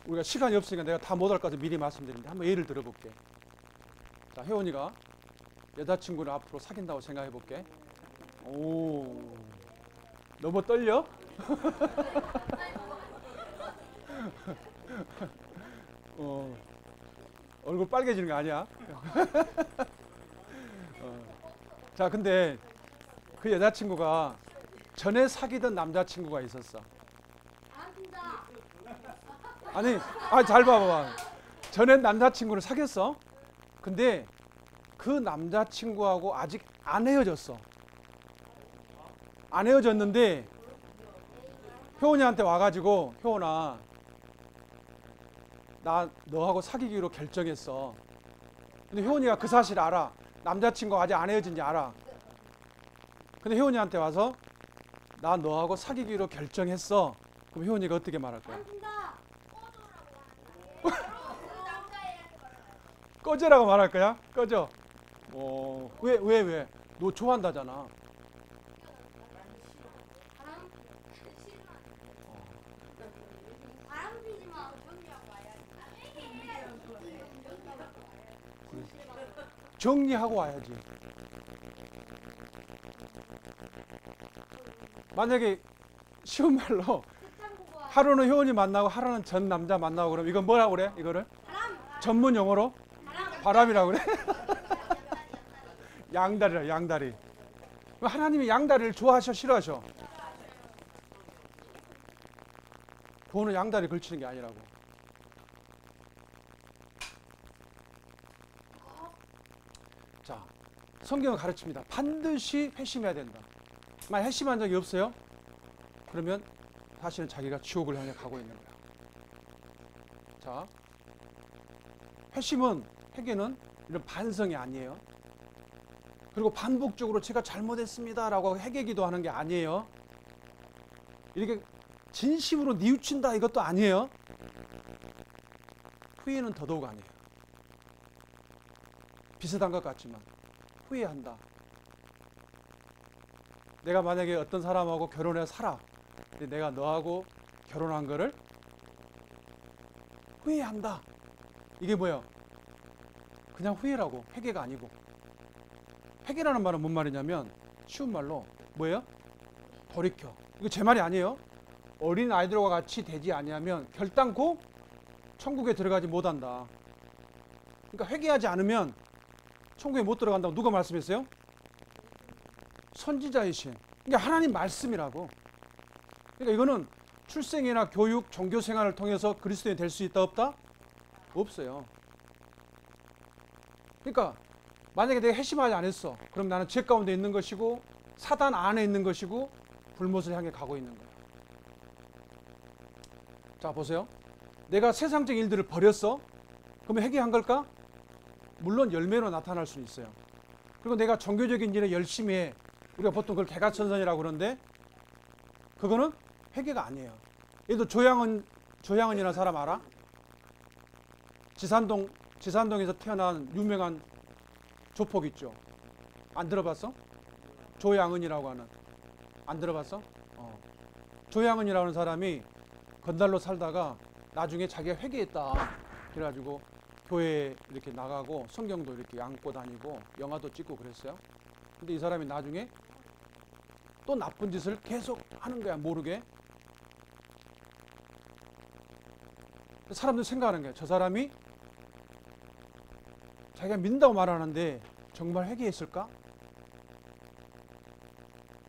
우리가 시간이 없으니까 내가 다 못할 것 같아서 미리 말씀드리는데 한번 예를 들어볼게. 자, 혜원이가 여자친구를 앞으로 사귄다고 생각해 볼게. 오, 너무 떨려? 얼굴 빨개지는 거 아니야? 자, 근데 그 여자친구가 전에 사귀던 남자친구가 있었어. 아니, 잘 봐봐. 전에 남자친구를 사귀었어. 근데 그 남자친구하고 아직 안 헤어졌어. 안 헤어졌는데 효원이한테 와가지고 효원아, 나 너하고 사귀기로 결정했어. 근데 효원이가 그 사실 알아. 남자친구가 아직 안 헤어진지 알아. 근데 효원이한테 와서 나 너하고 사귀기로 결정했어. 그럼 효원이가 어떻게 말할 거야? 꺼져라고 말할 거야? 꺼져. 왜? 너 좋아한다잖아. 정리하고 와야지. 만약에 쉬운 말로 하루는 효원이 만나고 하루는 전 남자 만나고 그러면 이건 뭐라고 그래? 이거를 전문 용어로 바람이라고 그래? 양다리라, 양다리. 하나님이 양다리를 좋아하셔, 싫어하셔? 그거는 양다리 걸치는 게 아니라고. 자, 성경은 가르칩니다. 반드시 회심해야 된다. 만약 회심한 적이 없어요? 그러면 사실은 자기가 지옥을 향해 가고 있는 거야. 자, 회개는 이런 반성이 아니에요. 그리고 반복적으로 제가 잘못했습니다 라고 회개기도 하는 게 아니에요. 이렇게 진심으로 뉘우친다 이것도 아니에요. 후회는 더더욱 아니에요. 비슷한 것 같지만 후회한다. 내가 만약에 어떤 사람하고 결혼해서 살아. 근데 내가 너하고 결혼한 거를 후회한다. 이게 뭐예요? 그냥 후회라고. 회개가 아니고. 회개라는 말은 뭔 말이냐면 쉬운 말로 뭐예요? 돌이켜. 이거 제 말이 아니에요. 어린 아이들과 같이 되지 아니하면 결단코 천국에 들어가지 못한다. 그러니까 회개하지 않으면 천국에 못 들어간다고 누가 말씀했어요? 선지자이신. 그러니까 하나님 말씀이라고. 그러니까 이거는 출생이나 교육, 종교 생활을 통해서 그리스도인이 될 수 있다 없다? 없어요. 그러니까 만약에 내가 회심하지 않았어. 그럼 나는 죄 가운데 있는 것이고 사단 안에 있는 것이고 불못을 향해 가고 있는 거예요. 자, 보세요. 내가 세상적 일들을 버렸어. 그러면 회개한 걸까? 물론 열매로 나타날 수는 있어요. 그리고 내가 종교적인 일에 열심히 해. 우리가 보통 그걸 개가천선이라고 그러는데 그거는 회개가 아니에요. 얘도 조양은이라는 사람 알아? 지산동에서 태어난 유명한 조폭 있죠. 안 들어봤어? 조양은이라고 하는. 안 들어봤어? 조양은이라는 사람이 건달로 살다가 나중에 자기가 회개했다. 그래가지고 교회에 이렇게 나가고 성경도 이렇게 안고 다니고 영화도 찍고 그랬어요. 근데 이 사람이 나중에 또 나쁜 짓을 계속 하는 거야, 모르게. 사람들이 생각하는 거야. 저 사람이 자기가 믿는다고 말하는데 정말 회개했을까?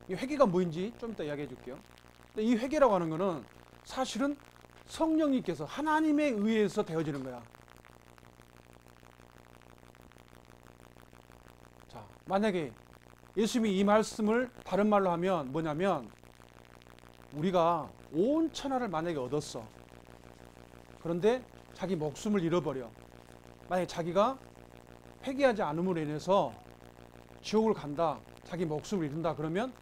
이 회개가 뭐인지 좀 이따 이야기해 줄게요. 근데 이 회개라고 하는 거는 사실은 성령님께서 하나님에 의해서 되어지는 거야. 자, 만약에 예수님이 이 말씀을 다른 말로 하면 뭐냐면 우리가 온 천하를 만약에 얻었어. 그런데 자기 목숨을 잃어버려. 만약에 자기가 회개하지 않음으로 인해서 지옥을 간다, 자기 목숨을 잃는다 그러면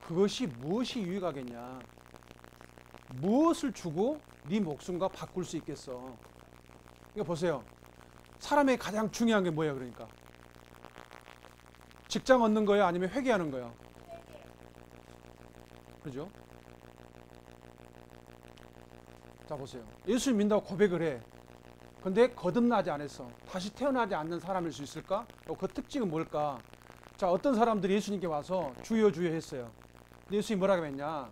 그것이 무엇이 유익하겠냐? 무엇을 주고 네 목숨과 바꿀 수 있겠어? 이거 보세요. 사람의 가장 중요한 게 뭐예요? 그러니까 직장 얻는 거예요? 아니면 회개하는 거예요? 그죠? 자 보세요. 예수를 믿는다고 고백을 해. 근데 거듭나지 않았어. 다시 태어나지 않는 사람일 수 있을까? 그 특징은 뭘까? 자, 어떤 사람들이 예수님께 와서 주여 주여 했어요. 예수님이 뭐라고 했냐?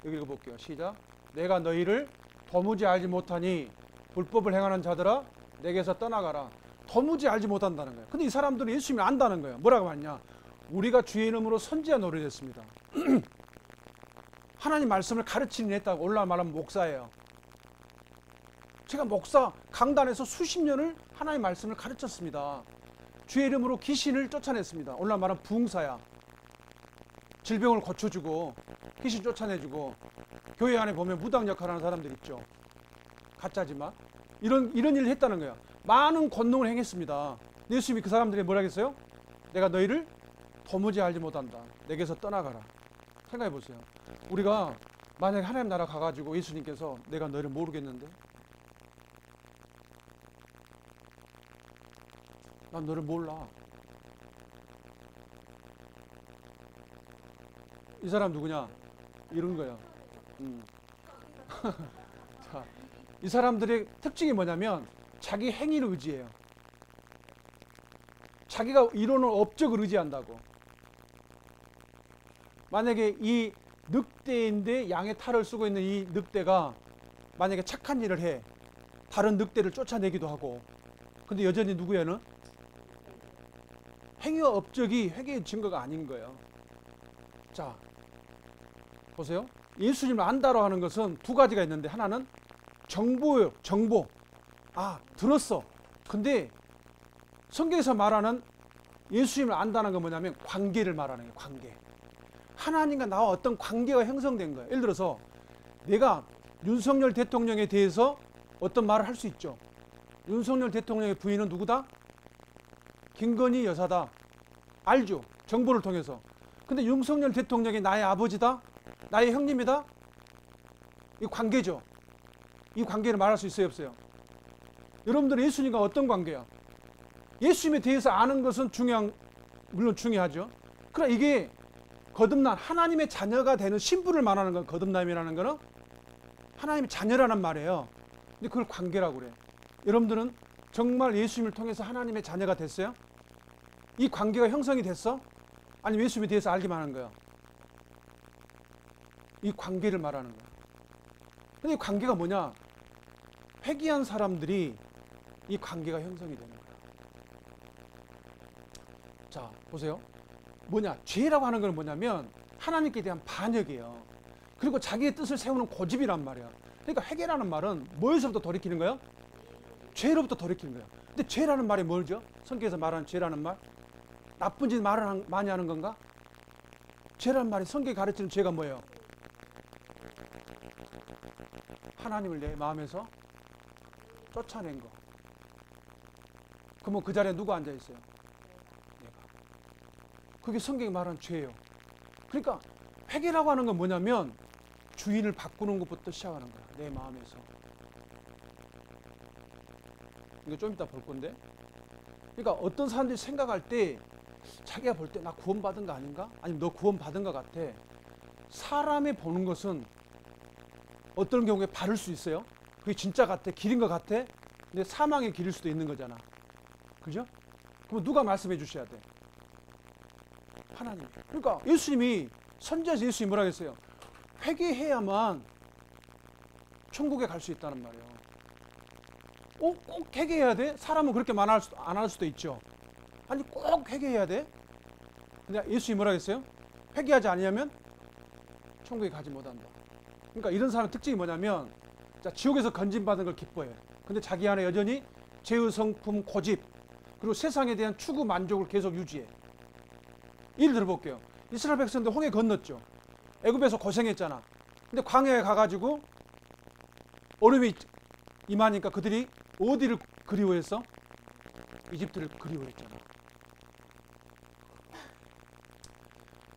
여기 읽어볼게요. 시작. 내가 너희를 도무지 알지 못하니 불법을 행하는 자들아 내게서 떠나가라. 도무지 알지 못한다는 거예요. 근데 이 사람들은 예수님을 안다는 거예요. 뭐라고 했냐? 우리가 주의 이름으로 선지자 노릇을 했습니다. 하나님 말씀을 가르치는 일 했다고 올라 말하면 목사예요. 제가 목사 강단에서 수십 년을 하나님 말씀을 가르쳤습니다. 주의 이름으로 귀신을 쫓아냈습니다. 올라 말하면 부흥사야. 질병을 고쳐주고 귀신 쫓아내주고 교회 안에 보면 무당 역할하는 사람들 있죠. 가짜지만 이런 일을 했다는 거예요. 많은 권능을 행했습니다. 예수님이 그 사람들이 뭐라 했어요? 내가 너희를 도무지 알지 못한다. 내게서 떠나가라. 생각해 보세요. 우리가 만약에 하나님 나라 가가지고 예수님께서 내가 너희를 모르겠는데 난 너를 몰라. 이 사람 누구냐? 이런 거야. 자, 이 사람들의 특징이 뭐냐면 자기 행위를 의지해요. 자기가 이루는 업적을 의지한다고. 만약에 이 늑대인데 양의 탈을 쓰고 있는 이 늑대가 만약에 착한 일을 해. 다른 늑대를 쫓아내기도 하고. 근데 여전히 누구야는? 행위와 업적이 회개의 증거가 아닌 거예요. 자, 보세요. 예수님을 안다로 하는 것은 두 가지가 있는데 하나는 정보예요. 정보. 아, 들었어. 근데 성경에서 말하는 예수님을 안다는 건 뭐냐면 관계를 말하는 거예요. 관계. 하나님과 나와 어떤 관계가 형성된 거예요. 예를 들어서 내가 윤석열 대통령에 대해서 어떤 말을 할 수 있죠. 윤석열 대통령의 부인은 누구다? 김건희 여사다. 알죠? 정보를 통해서. 근데 윤석열 대통령이 나의 아버지다? 나의 형님이다? 이 관계죠. 이 관계를 말할 수 있어요? 없어요? 여러분들은 예수님과 어떤 관계야? 예수님에 대해서 아는 것은 물론 중요하죠. 그러나 이게 거듭난 하나님의 자녀가 되는 신분을 말하는 건 거듭남이라는 거는 하나님의 자녀라는 말이에요. 근데 그걸 관계라고 그래요. 여러분들은 정말 예수님을 통해서 하나님의 자녀가 됐어요? 이 관계가 형성이 됐어? 아니면 예수님에 대해서 알기만 하는 거야? 이 관계를 말하는 거야. 근데 이 관계가 뭐냐? 회개한 사람들이 이 관계가 형성이 되는 거야. 자, 보세요. 뭐냐? 죄라고 하는 건 뭐냐면 하나님께 대한 반역이에요. 그리고 자기의 뜻을 세우는 고집이란 말이야. 그러니까 회개라는 말은 뭐에서부터 돌이키는 거야? 죄로부터 돌이키는 거야. 근데 죄라는 말이 뭘죠? 성경에서 말하는 죄라는 말? 나쁜 짓 말을 많이 하는 건가? 죄라는 말이 성경이 가르치는 죄가 뭐예요? 하나님을 내 마음에서 쫓아낸 거. 그러면 그 자리에 누가 앉아 있어요? 내가. 그게 성경이 말하는 죄예요. 그러니까 회개라고 하는 건 뭐냐면 주인을 바꾸는 것부터 시작하는 거야. 내 마음에서. 이거 좀 이따 볼 건데. 그러니까 어떤 사람들이 생각할 때 자기가 볼 때 나 구원받은 거 아닌가? 아니면 너 구원받은 것 같아. 사람이 보는 것은 어떤 경우에 바를 수 있어요. 그게 진짜 같아. 길인 것 같아. 근데 사망의 길일 수도 있는 거잖아. 그죠? 그럼 누가 말씀해 주셔야 돼? 하나님. 그러니까 예수님이 선지자에서 예수님이 뭐라고 했어요? 회개해야만 천국에 갈 수 있다는 말이에요. 꼭 회개해야 돼? 사람은 그렇게 안 할 수도 있죠. 아니 꼭 회개해야 돼? 근데 예수님이 뭐라고 했어요? 회개하지 않으면 천국에 가지 못한다. 그러니까 이런 사람의 특징이 뭐냐면 자, 지옥에서 건진받은 걸 기뻐해요. 근데 자기 안에 여전히 죄의 성품, 고집 그리고 세상에 대한 추구, 만족을 계속 유지해. 예를 들어볼게요. 이스라엘 백성들 홍해 건넜죠. 애굽에서 고생했잖아. 근데 광야에 가가지고 얼음이 임하니까 그들이 어디를 그리워했어? 이집트를 그리워했잖아.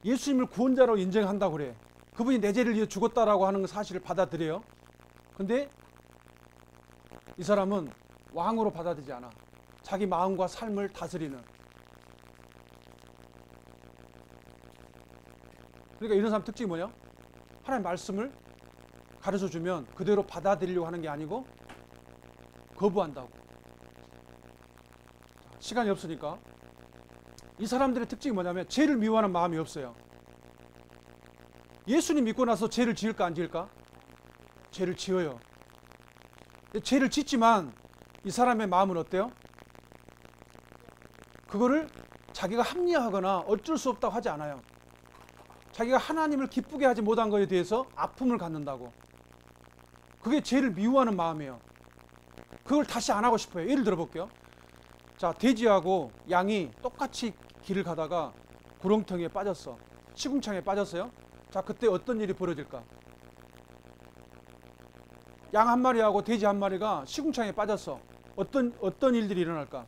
예수님을 구원자로 인정한다고 그래. 그분이 내 죄를 위해 죽었다라고 하는 사실을 받아들여요. 근데 이 사람은 왕으로 받아들이지 않아. 자기 마음과 삶을 다스리는. 그러니까 이런 사람 특징이 뭐냐? 하나님의 말씀을 가르쳐주면 그대로 받아들이려고 하는 게 아니고 거부한다고. 시간이 없으니까 이 사람들의 특징이 뭐냐면 죄를 미워하는 마음이 없어요. 예수님 믿고 나서 죄를 지을까 안 지을까? 죄를 지어요. 죄를 짓지만 이 사람의 마음은 어때요? 그거를 자기가 합리화하거나 어쩔 수 없다고 하지 않아요. 자기가 하나님을 기쁘게 하지 못한 것에 대해서 아픔을 갖는다고. 그게 죄를 미워하는 마음이에요. 그걸 다시 안 하고 싶어요. 예를 들어 볼게요. 자, 돼지하고 양이 똑같이 길을 가다가 구렁텅이에 빠졌어. 시궁창에 빠졌어요. 자, 그때 어떤 일이 벌어질까? 양 한 마리하고 돼지 한 마리가 시궁창에 빠졌어. 어떤 일들이 일어날까?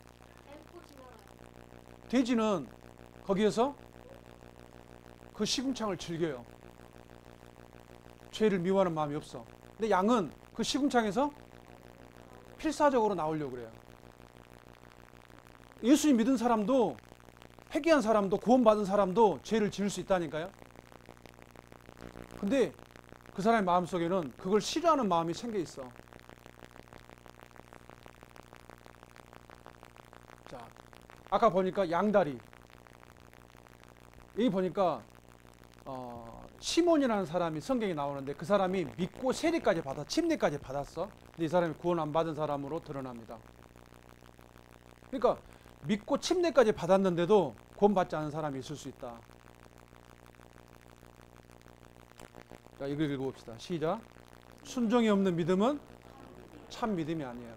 돼지는 거기에서 그 시궁창을 즐겨요. 죄를 미워하는 마음이 없어. 근데 양은 그 시궁창에서 필사적으로 나오려고 그래요. 예수님 믿은 사람도, 회개한 사람도, 구원받은 사람도 죄를 지을 수 있다니까요. 근데 그 사람의 마음속에는 그걸 싫어하는 마음이 생겨 있어. 자, 아까 보니까 양다리. 여기 보니까 시몬이라는 사람이 성경에 나오는데 그 사람이 믿고 세례까지 침례까지 받았어. 근데 이 사람이 구원 안 받은 사람으로 드러납니다. 그러니까 믿고 침례까지 받았는데도 구원받지 않은 사람이 있을 수 있다. 자, 이걸 읽어봅시다. 시작. 순종이 없는 믿음은 참 믿음이 아니에요.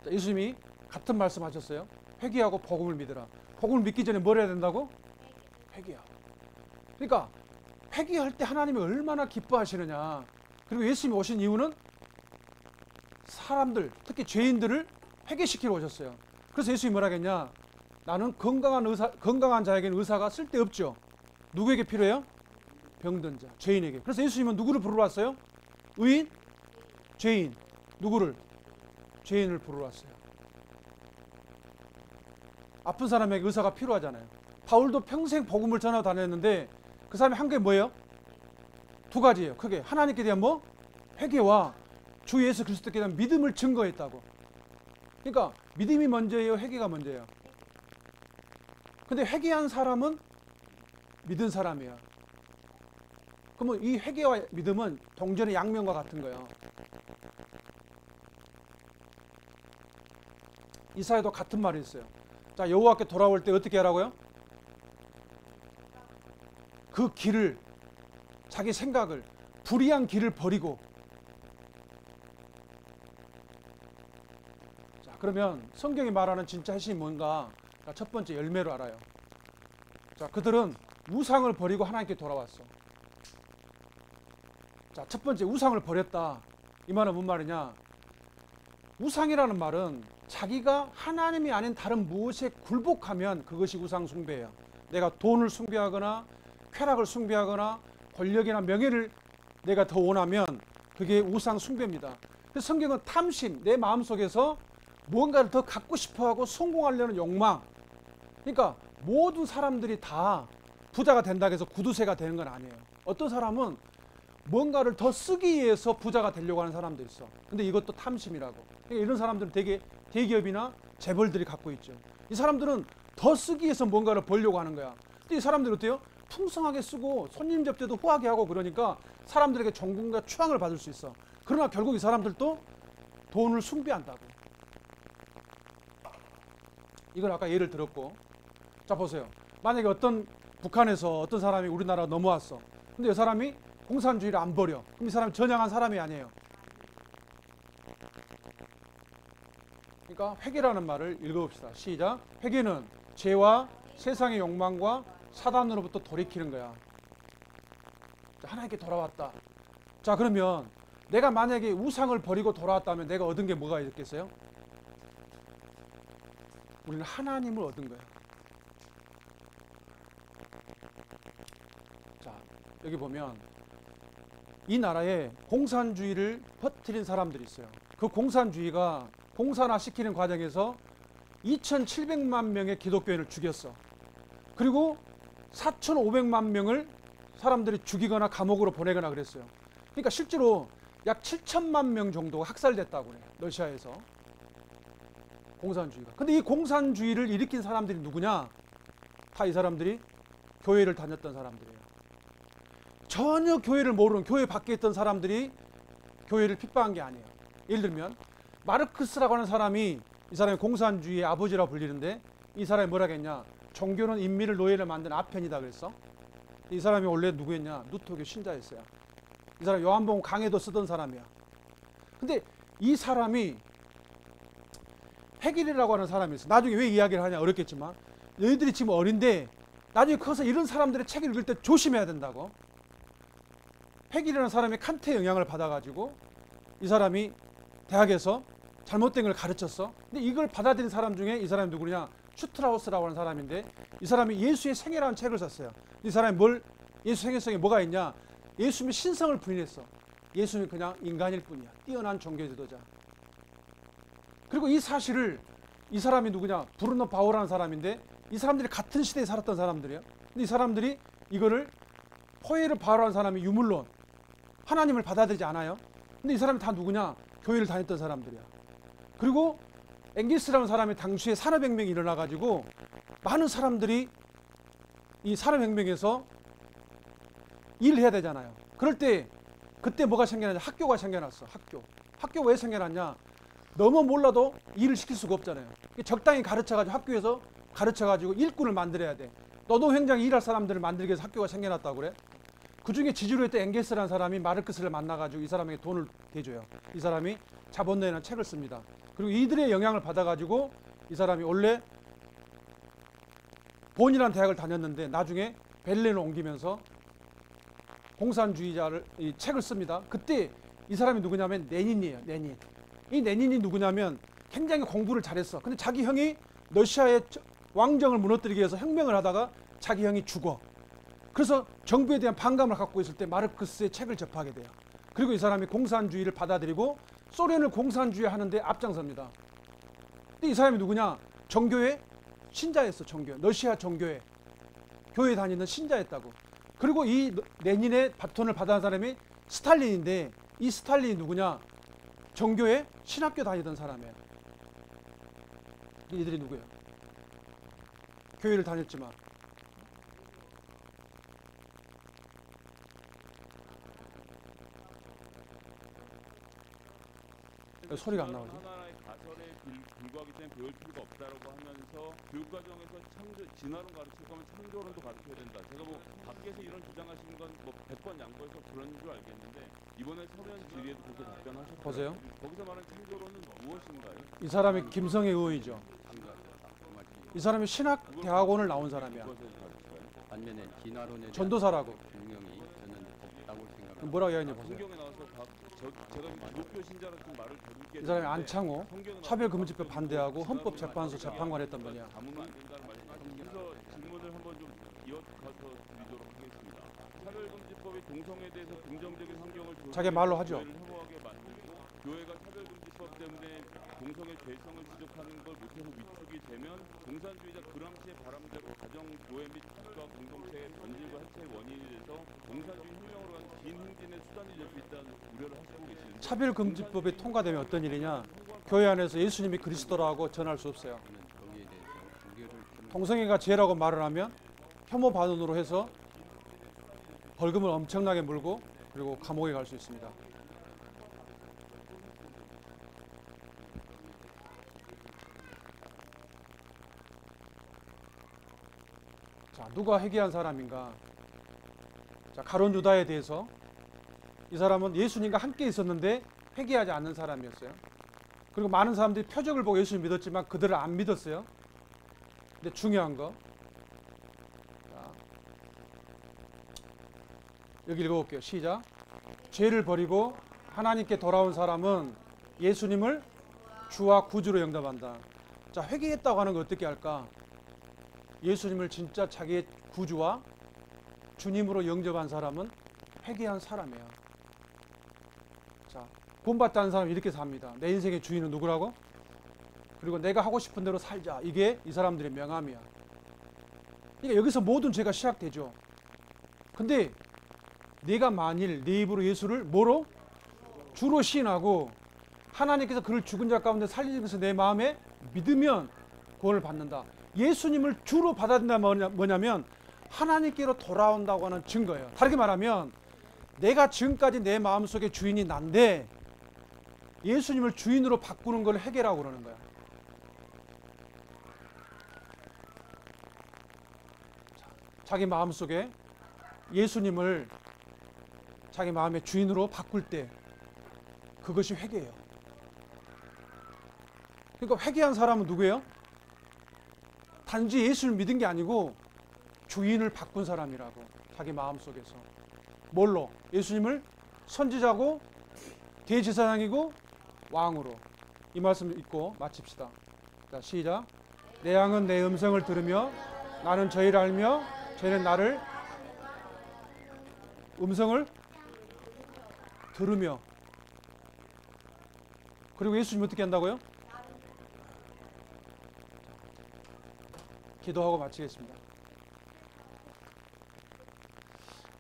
자, 예수님이 같은 말씀 하셨어요. 회개하고 복음을 믿으라. 복음을 믿기 전에 뭘 해야 된다고? 회개하고. 그러니까 회개할 때 하나님이 얼마나 기뻐하시느냐. 그리고 예수님이 오신 이유는 사람들, 특히 죄인들을 회개시키러 오셨어요. 그래서 예수님이 뭐라 했냐? 나는 건강한 자에게는 의사가 쓸데없죠. 누구에게 필요해요? 병든 자, 죄인에게. 그래서 예수님은 누구를 부르러 왔어요? 의인? 죄인. 누구를? 죄인을 부르러 왔어요. 아픈 사람에게 의사가 필요하잖아요. 바울도 평생 복음을 전하고 다녔는데 그 사람이 한 게 뭐예요? 두 가지예요. 크게. 하나님께 대한 뭐? 회개와 주 예수 그리스도께 대한 믿음을 증거했다고. 그러니까 믿음이 먼저예요? 회개가 먼저예요? 근데 회개한 사람은 믿은 사람이야. 그러면 이 회개와 믿음은 동전의 양면과 같은 거예요. 이사야도 같은 말이 있어요. 자, 여호와께 돌아올 때 어떻게 하라고요? 그 길을, 자기 생각을, 불의한 길을 버리고. 자, 그러면 성경이 말하는 진짜 핵심이 뭔가? 첫 번째 열매로 알아요. 자, 그들은 우상을 버리고 하나님께 돌아왔어. 자, 첫 번째 우상을 버렸다. 이 말은 뭔 말이냐? 우상이라는 말은 자기가 하나님이 아닌 다른 무엇에 굴복하면 그것이 우상 숭배예요. 내가 돈을 숭배하거나 쾌락을 숭배하거나 권력이나 명예를 내가 더 원하면 그게 우상 숭배입니다. 그래서 성경은 탐심, 내 마음속에서 무언가를 더 갖고 싶어하고 성공하려는 욕망. 그러니까 모든 사람들이 다 부자가 된다고 해서 구두쇠가 되는 건 아니에요. 어떤 사람은 뭔가를 더 쓰기 위해서 부자가 되려고 하는 사람도 있어. 근데 이것도 탐심이라고. 그러니까 이런 사람들은 되게 대기업이나 재벌들이 갖고 있죠. 이 사람들은 더 쓰기 위해서 뭔가를 벌려고 하는 거야. 근데 이 사람들은 어때요? 풍성하게 쓰고 손님 접대도 후하게 하고 그러니까 사람들에게 존경과 추앙을 받을 수 있어. 그러나 결국 이 사람들도 돈을 숭배한다고. 이걸 아까 예를 들었고. 자, 보세요. 만약에 북한에서 어떤 사람이 우리나라 넘어왔어. 근데 이 사람이 공산주의를 안 버려. 그럼 이 사람이 전향한 사람이 아니에요. 그러니까 회개라는 말을 읽어봅시다. 시작. 회개는 죄와 세상의 욕망과 사단으로부터 돌이키는 거야. 자, 하나님께 돌아왔다. 자, 그러면 내가 만약에 우상을 버리고 돌아왔다면 내가 얻은 게 뭐가 있겠어요? 우리는 하나님을 얻은 거예요. 자, 여기 보면 이 나라에 공산주의를 퍼뜨린 사람들이 있어요. 그 공산주의가 공산화 시키는 과정에서 2,700만 명의 기독교인을 죽였어. 그리고 4,500만 명을 사람들이 죽이거나 감옥으로 보내거나 그랬어요. 그러니까 실제로 약 7천만 명 정도가 학살됐다고 그래요. 러시아에서. 공산주의가. 근데 이 공산주의를 일으킨 사람들이 누구냐? 다 이 사람들이 교회를 다녔던 사람들이에요. 전혀 교회를 모르는, 교회 밖에 있던 사람들이 교회를 핍박한 게 아니에요. 예를 들면 마르크스라고 하는 사람이, 이 사람이 공산주의의 아버지라고 불리는데, 이 사람이 뭐라 했냐? 종교는 인민을 노예를 만든 아편이다 그랬어. 이 사람이 원래 누구였냐? 누토교 신자였어요. 이 사람 요한복음 강해도 쓰던 사람이야. 근데 이 사람이 헤겔이라고 하는 사람이 있어. 나중에 왜 이야기를 하냐 어렵겠지만, 너희들이 지금 어린데 나중에 커서 이런 사람들의 책을 읽을 때 조심해야 된다고. 헤겔이라는 사람이 칸트의 영향을 받아가지고 이 사람이 대학에서 잘못된 걸 가르쳤어. 근데 이걸 받아들인 사람 중에 이 사람이 누구냐? 슈트라우스라고 하는 사람인데, 이 사람이 예수의 생애라는 책을 썼어요. 이 사람이 예수 생애성에 뭐가 있냐? 예수님의 신성을 부인했어. 예수님은 그냥 인간일 뿐이야. 뛰어난 종교 지도자. 그리고 이 사실을, 이 사람이 누구냐? 브루노 바우라는 사람인데, 이 사람들이 같은 시대에 살았던 사람들이에요. 근데 이 사람들이 이거를, 포에르 바우라는 사람이 유물론, 하나님을 받아들이지 않아요. 근데 이 사람이 다 누구냐? 교회를 다녔던 사람들이야. 그리고 엥기스라는 사람이 당시에 산업혁명이 일어나가지고 많은 사람들이 이 산업혁명에서 일을 해야 되잖아요. 그럴 때 그때 뭐가 생겨나냐? 학교가 생겨났어. 학교가 왜 생겨났냐? 너무 몰라도 일을 시킬 수가 없잖아요. 적당히 가르쳐가지고, 학교에서 가르쳐가지고 일꾼을 만들어야 돼. 노동행장에 일할 사람들을 만들기 위해서 학교가 생겨났다고 그래. 그 중에 지지로했던 엥겔스라는 사람이 마르크스를 만나가지고 이 사람에게 돈을 대줘요. 이 사람이 자본론이라는 책을 씁니다. 그리고 이들의 영향을 받아가지고 이 사람이 원래 본이라는 대학을 다녔는데 나중에 베를린을 옮기면서 공산주의자를 이 책을 씁니다. 그때 이 사람이 누구냐면 레닌이에요. 레닌. 이 레닌이 누구냐면 굉장히 공부를 잘했어. 근데 자기 형이 러시아의 왕정을 무너뜨리기 위해서 혁명을 하다가 자기 형이 죽어. 그래서 정부에 대한 반감을 갖고 있을 때 마르크스의 책을 접하게 돼요. 그리고 이 사람이 공산주의를 받아들이고 소련을 공산주의 하는데 앞장섭니다. 근데 이 사람이 누구냐? 정교회 신자였어. 정교회. 러시아 정교회. 교회 다니는 신자였다고. 그리고 이 레닌의 바톤을 받아온 사람이 스탈린인데, 이 스탈린이 누구냐? 정교회 신학교 다니던 사람이에요. 이들이 누구예요? 교회를 다녔지만. 소리가 안 나오지? 하나의 가설에 불구하기 때문에 배울 필요가 없다라고 하면서 교육 과정에서 진화론 가르칠 거면 창조론도 가르쳐야 된다. 제가 뭐 밖에서 이런 주장하시는 건 뭐 100번 양보해서 그런 줄 알겠는데, 이번에 서면 질의에도 그렇게 답변하셨어요. 보세요. 거기서 말하는 창조론은 무엇인가요? 이 사람이 김성애 의원이죠. 이 사람이 신학대학원을 나온 사람이야. 반면에 진화론에 전도사라고. 분명히 저는 없다고 생각합니다. 뭐라고 이야기했냐 보세요. 성경에 나와서 제가 기독교 신자로 좀 말을 드릴게요. 이 사람이 안창호 차별금지법 반대하고 헌법재판소 재판관 했던 분이야. 그래서 질문을 한번 좀 이어가서 드리도록 하겠습니다. 차별금지법이 동성에 대해서 긍정적인 환경을 자기 말로 하죠. 혐오하게 만들고, 교회가 차별금지법 때문에 동성의 죄성을 지적하는 걸 못해서 위축이 되면 공산주의자 그 당시의 바람대로 가정, 교회 및 국가 공동체의 변질과 해체의 원인이 돼서 공산주의 혁명으로 가는 긴 행진의 수단이 될 수 있다는 우려를 하시고 계시는데, 차별금지법이 통과되면 어떤 일이냐? 교회 안에서 예수님이 그리스도라고 전할 수 없어요. 거기에 대해서 우려를 좀 동성애가 죄라고 말을 하면 혐오 반응으로 해서 벌금을 엄청나게 물고 그리고 감옥에 갈 수 있습니다. 자, 누가 회개한 사람인가? 자, 가룟 유다에 대해서, 이 사람은 예수님과 함께 있었는데 회개하지 않는 사람이었어요. 그리고 많은 사람들이 표적을 보고 예수님 믿었지만 그들을 안 믿었어요. 근데 중요한 거, 자, 여기 읽어볼게요. 시작. 죄를 버리고 하나님께 돌아온 사람은 예수님을 주와 구주로 영접한다. 자, 회개했다고 하는 거 어떻게 할까? 예수님을 진짜 자기의 구주와 주님으로 영접한 사람은 회개한 사람이에요. 자, 본받다는 사람은 이렇게 삽니다. 내 인생의 주인은 누구라고? 그리고 내가 하고 싶은 대로 살자. 이게 이 사람들의 명함이야. 그러니까 여기서 모든 죄가 시작되죠. 근데 내가 만일 내 입으로 예수를 뭐로? 주로 시인하고 하나님께서 그를 죽은 자 가운데 살리신 것을 내 마음에 믿으면 구원을 받는다. 예수님을 주로 받아들인다면 뭐냐면 하나님께로 돌아온다고 하는 증거예요. 다르게 말하면 내가 지금까지 내 마음속에 주인이 난데 예수님을 주인으로 바꾸는 걸 회개라고 그러는 거야. 자기 마음속에 예수님을 자기 마음의 주인으로 바꿀 때 그것이 회개예요. 그러니까 회개한 사람은 누구예요? 단지 예수를 믿은 게 아니고 주인을 바꾼 사람이라고. 자기 마음속에서 뭘로? 예수님을 선지자고 대제사장이고 왕으로. 이 말씀 읽고 마칩시다. 자, 시작. 내 양은 내 음성을 들으며 나는 저희를 알며 저희는 나를 음성을 들으며. 그리고 예수님 어떻게 한다고요? 기도하고 마치겠습니다.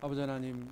아버지 하나님,